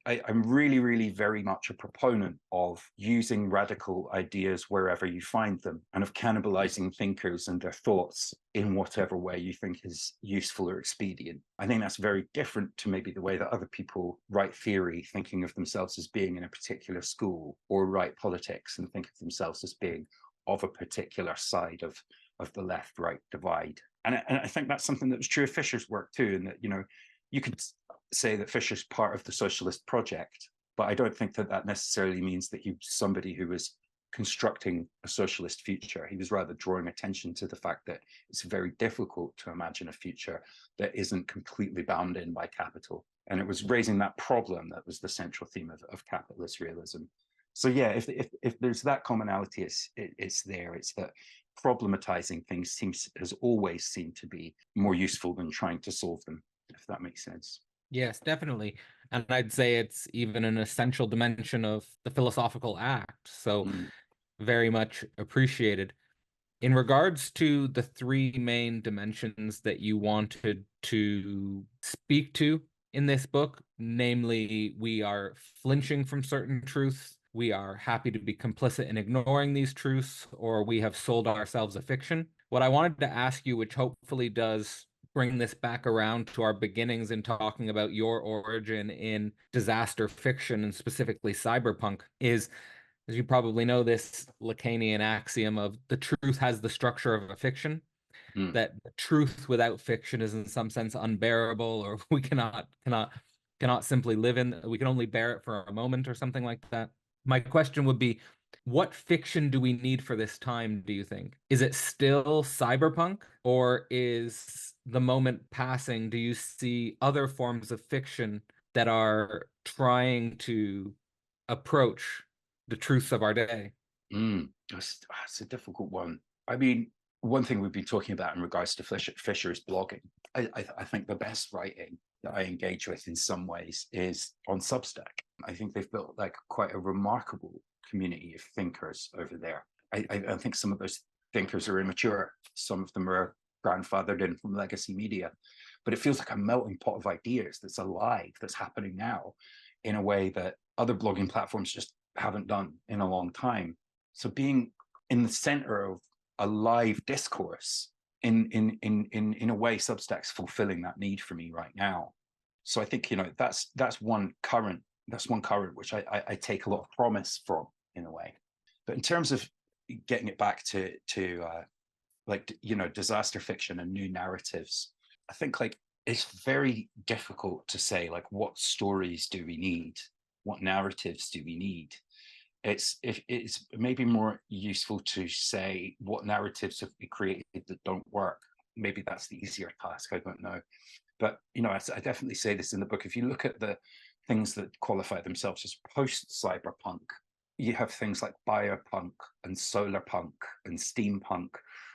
I'm really, really very much a proponent of using radical ideas wherever you find them, and of cannibalizing thinkers and their thoughts in whatever way you think is useful or expedient. I think that's very different to maybe the way that other people write theory, thinking of themselves as being in a particular school, or write politics and think of themselves as being of a particular side of the left-right divide. And I think that's something that was true of Fisher's work too, and that, you could say that Fisher's part of the socialist project, but I don't think that necessarily means that he's somebody who was constructing a socialist future. He was rather drawing attention to the fact that it's very difficult to imagine a future that isn't completely bound in by capital. And it was raising that problem that was the central theme of capitalist realism. So yeah, if there's that commonality, it's there. It's that problematizing things has always seemed to be more useful than trying to solve them, if that makes sense. Yes, definitely. And I'd say it's even an essential dimension of the philosophical act. So very much appreciated. In regards to the three main dimensions that you wanted to speak to in this book, namely, we are flinching from certain truths, we are happy to be complicit in ignoring these truths, or we have sold ourselves a fiction. What I wanted to ask you, which hopefully does bring this back around to our beginnings in talking about your origin in disaster fiction and specifically cyberpunk, is, as you probably know, this Lacanian axiom of the truth has the structure of a fiction, that the truth without fiction is in some sense unbearable, or we cannot simply live in, we can only bear it for a moment or something like that. My question would be, what fiction do we need for this time, do you think? Is it still cyberpunk, or is the moment passing? Do you see other forms of fiction that are trying to approach the truths of our day? That's a difficult one. I mean, one thing we've been talking about in regards to Fisher is blogging. I think the best writing that I engage with in some ways is on Substack. I think they've built like quite a remarkable community of thinkers over there. I think some of those thinkers are immature. Some of them are grandfathered in from legacy media, but it feels like a melting pot of ideas that's alive, that's happening now in a way that other blogging platforms just haven't done in a long time. So being in the center of a live discourse in a way, Substack's fulfilling that need for me right now. So I think, you know, that's one current which I take a lot of promise from in a way. But in terms of getting it back to like, you know, disaster fiction and new narratives, I think like it's very difficult to say like what stories do we need, what narratives do we need. It's maybe more useful to say what narratives have we created that don't work. Maybe that's the easier task, I don't know. But, you know, I definitely say this in the book. If you look at the things that qualify themselves as post-cyberpunk, you have things like biopunk and solar punk and steampunk,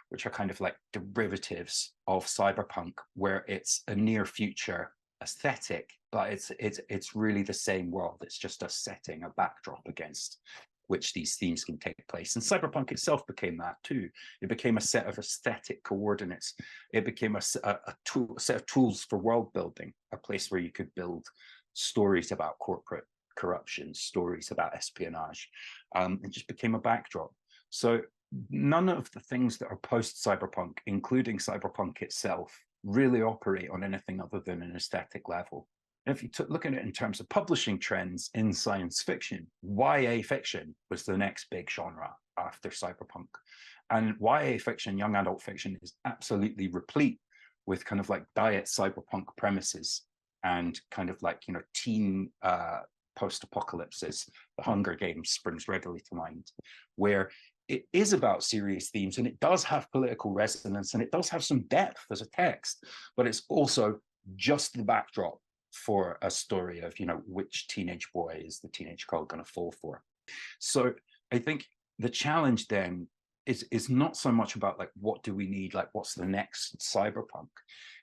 which are kind of like derivatives of cyberpunk, where it's a near future aesthetic, but it's really the same world. It's just a setting, a backdrop against which these themes can take place. And cyberpunk itself became that too. It became a set of aesthetic coordinates. It became a set of tools for world building, a place where you could build stories about corporate corruption, stories about espionage. It just became a backdrop. So none of the things that are post-cyberpunk, including cyberpunk itself, really operate on anything other than an aesthetic level. And if you look at it in terms of publishing trends in science fiction, YA fiction was the next big genre after cyberpunk. And YA fiction, young adult fiction, is absolutely replete with kind of like diet cyberpunk premises and kind of like, you know, teen post-apocalypses. The Hunger Games springs readily to mind, where it is about serious themes and it does have political resonance and it does have some depth as a text, but it's also just the backdrop for a story of, you know, which teenage boy is the teenage girl going to fall for. So I think the challenge then is not so much about like, what do we need? Like, what's the next cyberpunk?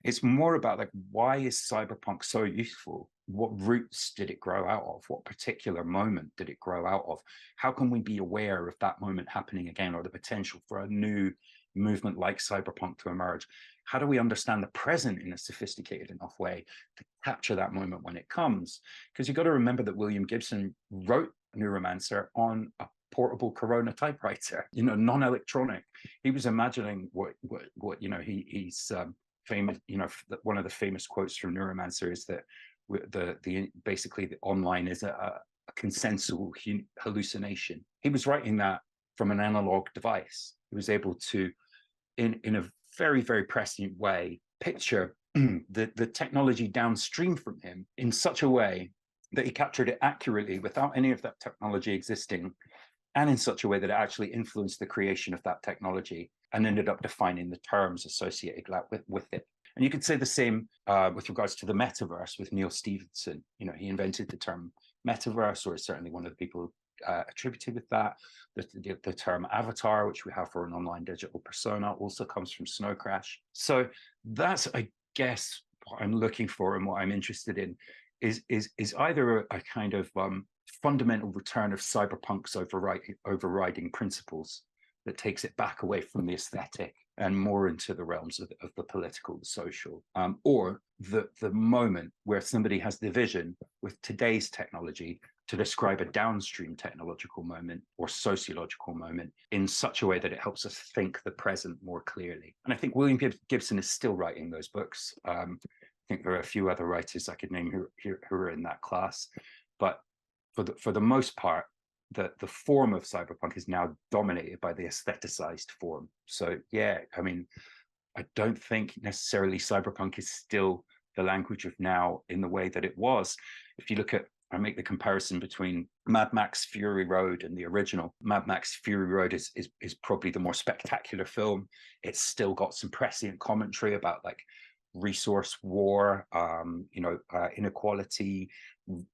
It's more about like, why is cyberpunk so useful? What roots did it grow out of? What particular moment did it grow out of? How can we be aware of that moment happening again, or the potential for a new movement like cyberpunk to emerge? How do we understand the present in a sophisticated enough way to capture that moment when it comes? Because you've got to remember that William Gibson wrote Neuromancer on a portable Corona typewriter, you know, non-electronic. He was imagining what you know, he's famous, you know, one of the famous quotes from Neuromancer is that basically the online is a consensual hallucination. He was writing that from an analog device. He was able to, in a very, very prescient way, picture the technology downstream from him in such a way that he captured it accurately without any of that technology existing, and in such a way that it actually influenced the creation of that technology and ended up defining the terms associated with it. And you could say the same with regards to the metaverse with Neil Stephenson. He invented the term metaverse, or is certainly one of the people attributed with that. The term avatar, which we have for an online digital persona, also comes from Snow Crash. So that's, I guess, what I'm looking for and what I'm interested in is either a kind of fundamental return of cyberpunk's overriding principles that takes it back away from the aesthetic and more into the realms of the political, the social, or the moment where somebody has the vision with today's technology to describe a downstream technological moment or sociological moment in such a way that it helps us think the present more clearly. And I think William Gibson is still writing those books. I think there are a few other writers I could name who are in that class, but for the most part, the form of cyberpunk is now dominated by the aestheticized form. So yeah, I mean, I don't think necessarily cyberpunk is still the language of now in the way that it was. If you look at, I make the comparison between Mad Max Fury Road and the original. Mad Max Fury Road is probably the more spectacular film. It's still got some prescient commentary about like resource war, inequality,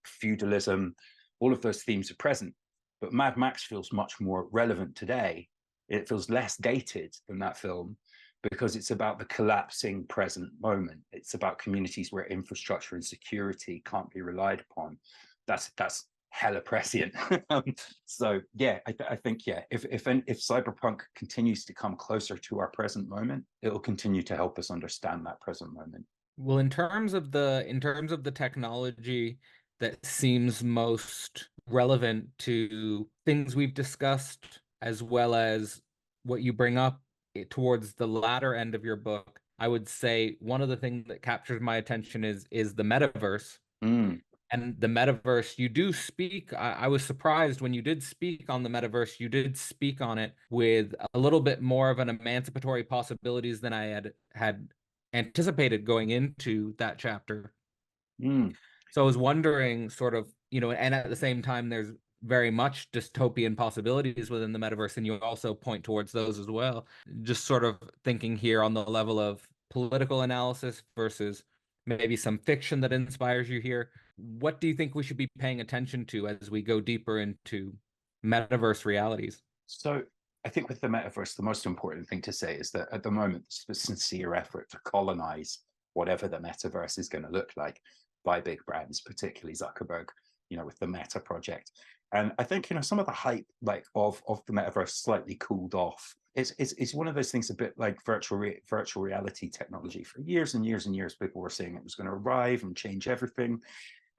feudalism. All of those themes are present. But Mad Max feels much more relevant today. It feels less dated than that film because it's about the collapsing present moment. It's about communities where infrastructure and security can't be relied upon. That's hella prescient. So yeah, I think yeah, if cyberpunk continues to come closer to our present moment, it'll continue to help us understand that present moment. Well, in terms of the technology that seems most relevant to things we've discussed, as well as what you bring up towards the latter end of your book, I would say one of the things that captures my attention is the metaverse. And the metaverse, you do speak. I was surprised when you did speak on the metaverse. You did speak on it with a little bit more of an emancipatory possibilities than I had anticipated going into that chapter. So I was wondering, sort of, and at the same time, there's very much dystopian possibilities within the metaverse, and you also point towards those as well. Just sort of thinking here on the level of political analysis versus maybe some fiction that inspires you here. What do you think we should be paying attention to as we go deeper into metaverse realities? So I think with the metaverse, the most important thing to say is that at the moment, there's a sincere effort to colonize whatever the metaverse is going to look like by big brands, particularly Zuckerberg, with the Meta project. And I think, some of the hype of the metaverse slightly cooled off. It's one of those things a bit like virtual reality technology. For years and years and years, people were saying it was going to arrive and change everything.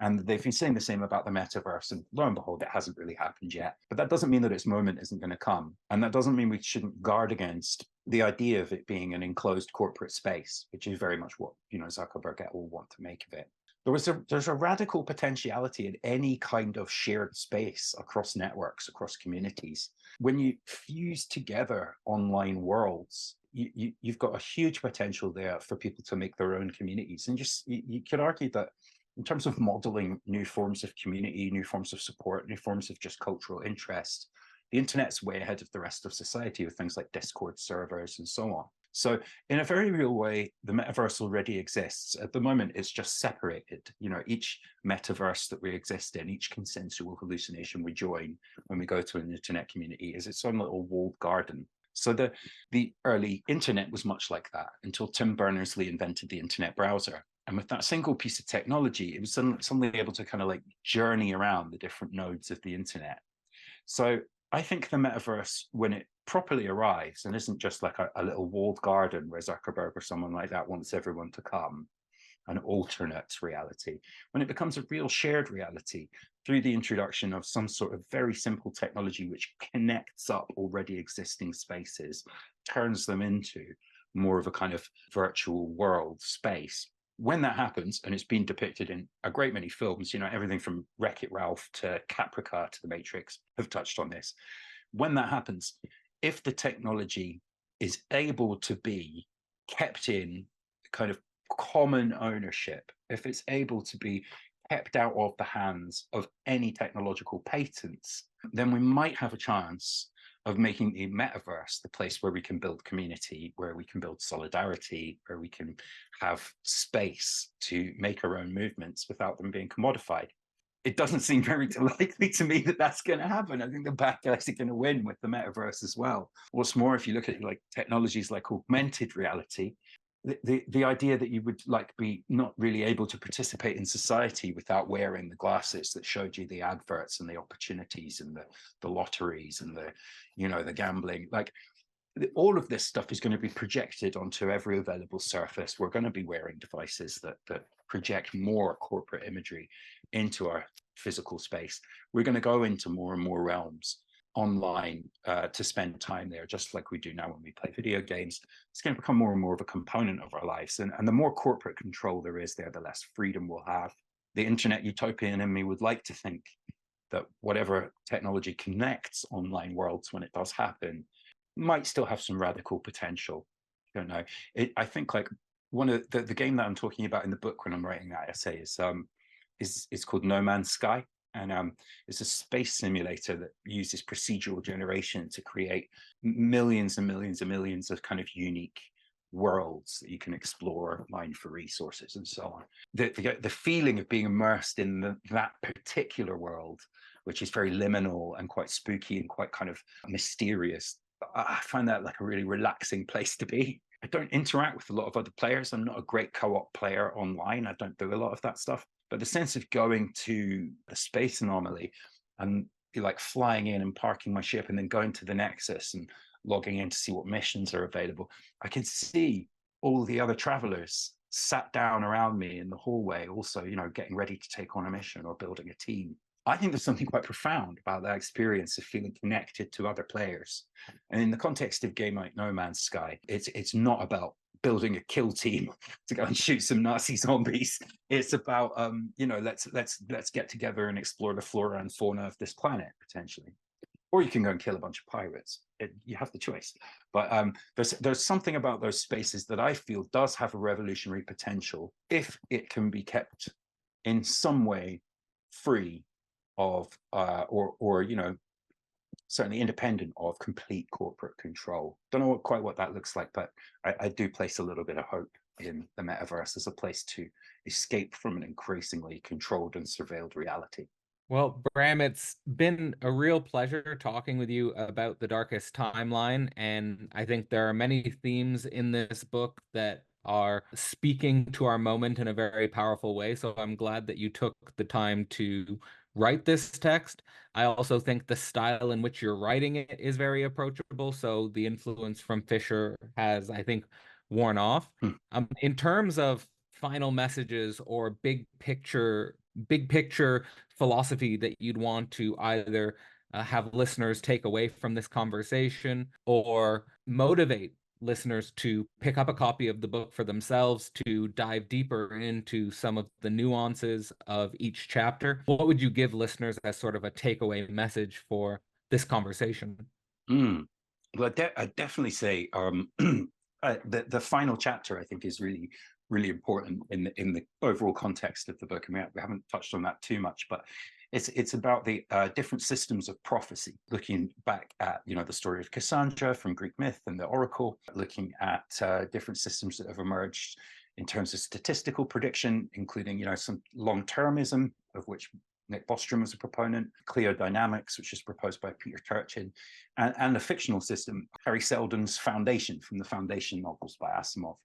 And they've been saying the same about the metaverse, and lo and behold, it hasn't really happened yet. But that doesn't mean that its moment isn't going to come. And that doesn't mean we shouldn't guard against the idea of it being an enclosed corporate space, which is very much what, Zuckerberg et al. Want to make of it. There's a radical potentiality in any kind of shared space across networks, across communities. When you fuse together online worlds, you've got a huge potential there for people to make their own communities. And you could argue that in terms of modeling new forms of community, new forms of support, new forms of just cultural interest, the internet's way ahead of the rest of society with things like Discord servers and so on. So in a very real way, the metaverse already exists. At the moment, it's just separated. Each metaverse that we exist in, each consensual hallucination we join when we go to an internet community is its own little walled garden. So the early internet was much like that until Tim Berners-Lee invented the internet browser. And with that single piece of technology, it was suddenly able to kind of like journey around the different nodes of the internet. So I think the metaverse, when it properly arrives and isn't just like a little walled garden where Zuckerberg or someone like that wants everyone to come, an alternate reality, when it becomes a real shared reality through the introduction of some sort of very simple technology which connects up already existing spaces, turns them into more of a kind of virtual world space. When that happens, and it's been depicted in a great many films, everything from Wreck-It Ralph to Caprica to The Matrix have touched on this. When that happens, if the technology is able to be kept in kind of common ownership, if it's able to be kept out of the hands of any technological patents, then we might have a chance of making the metaverse the place where we can build community, where we can build solidarity, where we can have space to make our own movements without them being commodified. It doesn't seem very likely to me that that's going to happen. I think the bad guys are going to win with the metaverse as well. What's more, if you look at like technologies like augmented reality, the idea that you would like be not really able to participate in society without wearing the glasses that showed you the adverts and the opportunities and the lotteries and the gambling, like all of this stuff is going to be projected onto every available surface. We're going to be wearing devices that project more corporate imagery into our physical space. We're going to go into more and more realms online to spend time there, just like we do now when we play video games. It's going to become more and more of a component of our lives. And the more corporate control there is there, the less freedom we'll have. The internet utopian in me would like to think that whatever technology connects online worlds when it does happen might still have some radical potential. I don't know. I think like one of the game that I'm talking about in the book when I'm writing that essay is called No Man's Sky. And it's a space simulator that uses procedural generation to create millions and millions and millions of kind of unique worlds that you can explore, mine for resources and so on. The feeling of being immersed in that particular world, which is very liminal and quite spooky and quite kind of mysterious, I find that like a really relaxing place to be. I don't interact with a lot of other players. I'm not a great co-op player online. I don't do a lot of that stuff. But the sense of going to the space anomaly and like flying in and parking my ship and then going to the Nexus and logging in to see what missions are available, I can see all the other travelers sat down around me in the hallway, also, getting ready to take on a mission or building a team. I think there's something quite profound about that experience of feeling connected to other players. And in the context of a game like No Man's Sky, it's not about building a kill team to go and shoot some Nazi zombies. It's about let's get together and explore the flora and fauna of this planet potentially. Or you can go and kill a bunch of pirates. You have the choice. But there's something about those spaces that I feel does have a revolutionary potential if it can be kept in some way free of certainly independent of complete corporate control. Don't know quite what that looks like, but I do place a little bit of hope in the metaverse as a place to escape from an increasingly controlled and surveilled reality. Well, Bram, it's been a real pleasure talking with you about The Darkest Timeline, and I think there are many themes in this book that are speaking to our moment in a very powerful way, so I'm glad that you took the time to write this text. I also think the style in which you're writing it is very approachable, so the influence from Fisher has, I think, worn off. In terms of final messages or big picture philosophy that you'd want to either have listeners take away from this conversation or motivate listeners to pick up a copy of the book for themselves to dive deeper into some of the nuances of each chapter, what would you give listeners as sort of a takeaway message for this conversation? Well, I definitely say the final chapter, I think, is really, really important in the overall context of the book. I mean, we haven't touched on that too much, but it's about the different systems of prophecy, looking back at the story of Cassandra from Greek myth and the Oracle, looking at different systems that have emerged in terms of statistical prediction, including some long-termism, of which Nick Bostrom was a proponent, Cleodynamics, which is proposed by Peter Turchin, and a fictional system, Harry Seldon's Foundation from the Foundation novels by Asimov.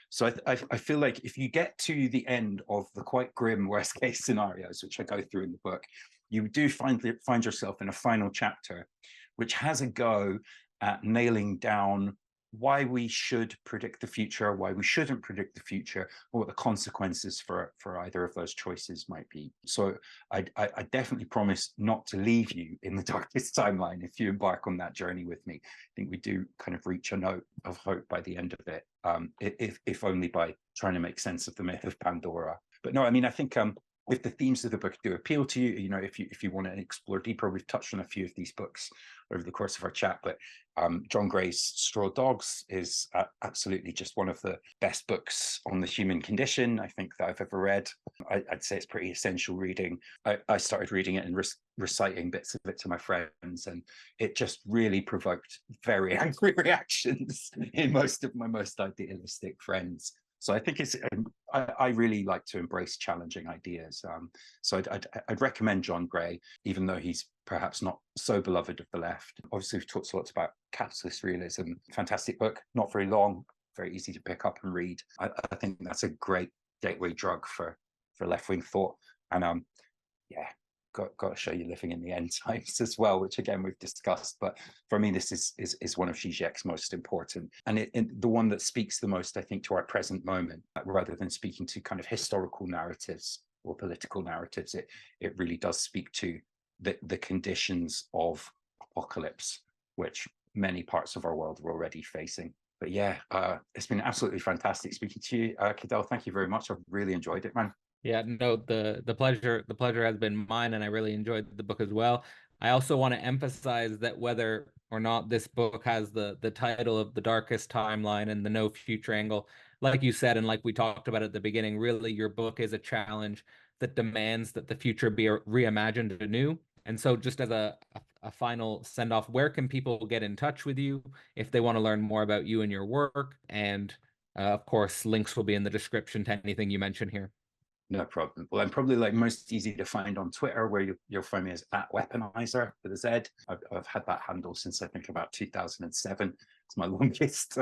So I feel like if you get to the end of the quite grim worst case scenarios, which I go through in the book, you do find yourself in a final chapter, which has a go at nailing down why we should predict the future, why we shouldn't predict the future, or what the consequences for either of those choices might be. So I definitely promise not to leave you in the darkest timeline if you embark on that journey with me. I think we do kind of reach a note of hope by the end of it, if only by trying to make sense of the myth of Pandora. But no, I mean, I think if the themes of the book do appeal to you, you know, if you want to explore deeper, we've touched on a few of these books over the course of our chat, but John Gray's Straw Dogs is absolutely just one of the best books on the human condition, I think, that I've ever read. I'd say it's pretty essential reading. I started reading it and reciting bits of it to my friends, and it just really provoked very angry reactions in most of my most idealistic friends. So I think I really like to embrace challenging ideas. So I'd recommend John Gray, even though he's perhaps not so beloved of the left. Obviously, we've talked a lot about capitalist realism. Fantastic book, not very long, very easy to pick up and read. I think that's a great gateway drug for left-wing thought. And yeah, got to show you living in the end times as well, which again we've discussed. But for me, this is one of Zizek's most important, and the one that speaks the most, I think, to our present moment, rather than speaking to kind of historical narratives or political narratives. It really does speak to the conditions of apocalypse, which many parts of our world are already facing. But yeah, it's been absolutely fantastic speaking to you, Cadell. Thank you very much. I've really enjoyed it, man. Yeah, no, the pleasure has been mine, and I really enjoyed the book as well. I also want to emphasize that whether or not this book has the title of The Darkest Timeline and the No Future Angle, like you said, and like we talked about at the beginning, really your book is a challenge that demands that the future be reimagined anew. And so just as a final send off, where can people get in touch with you if they want to learn more about you and your work? And of course, links will be in the description to anything you mention here. No problem. Well, I'm probably like most easy to find on Twitter, where you'll find me as @Weaponizer with a Z. I've had that handle since I think about 2007. It's my longest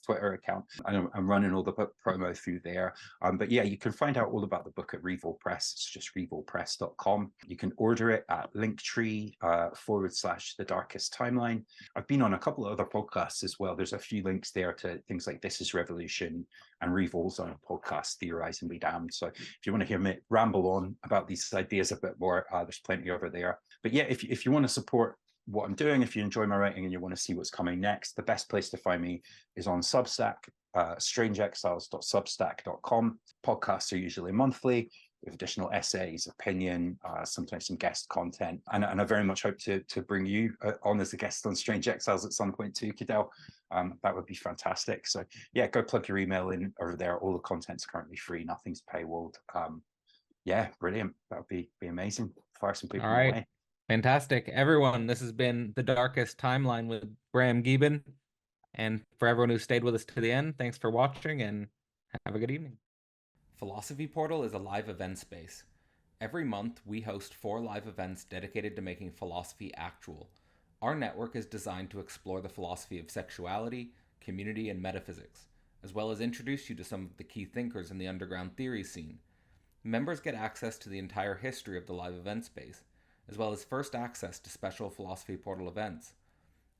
Twitter account. I'm running all the book promo through there. But yeah, you can find out all about the book at Revol Press. It's just revolpress.com. You can order it at Linktree /The Darkest Timeline. I've been on a couple of other podcasts as well. There's a few links there to things like This Is Revolution and Revol's own podcast, Theorize and Be Damned. So if you want to hear me ramble on about these ideas a bit more, there's plenty over there. But yeah, if you want to support what I'm doing, if you enjoy my writing and you want to see what's coming next, the best place to find me is on Substack, strangeexiles.substack.com. Podcasts are usually monthly with additional essays, opinion, sometimes some guest content. And I very much hope to bring you on as a guest on Strange Exiles at some point too, Cadell. That would be fantastic. So yeah, go plug your email in over there. All the content's currently free. Nothing's paywalled. Yeah, brilliant. That would be amazing. Fire some people away. Fantastic. Everyone, this has been The Darkest Timeline with Bram Gieben. And for everyone who stayed with us to the end, thanks for watching and have a good evening. Philosophy Portal is a live event space. Every month, we host 4 live events dedicated to making philosophy actual. Our network is designed to explore the philosophy of sexuality, community, and metaphysics, as well as introduce you to some of the key thinkers in the underground theory scene. Members get access to the entire history of the live event space, as well as first access to special Philosophy Portal events.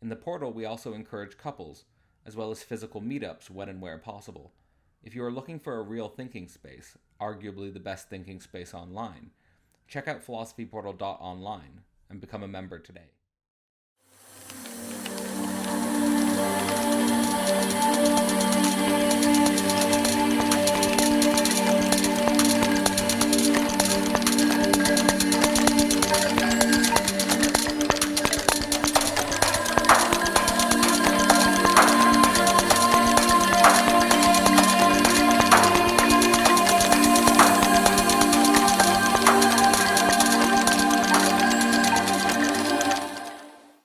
In the portal, we also encourage couples, as well as physical meetups when and where possible. If you are looking for a real thinking space, arguably the best thinking space online, check out philosophyportal.online and become a member today.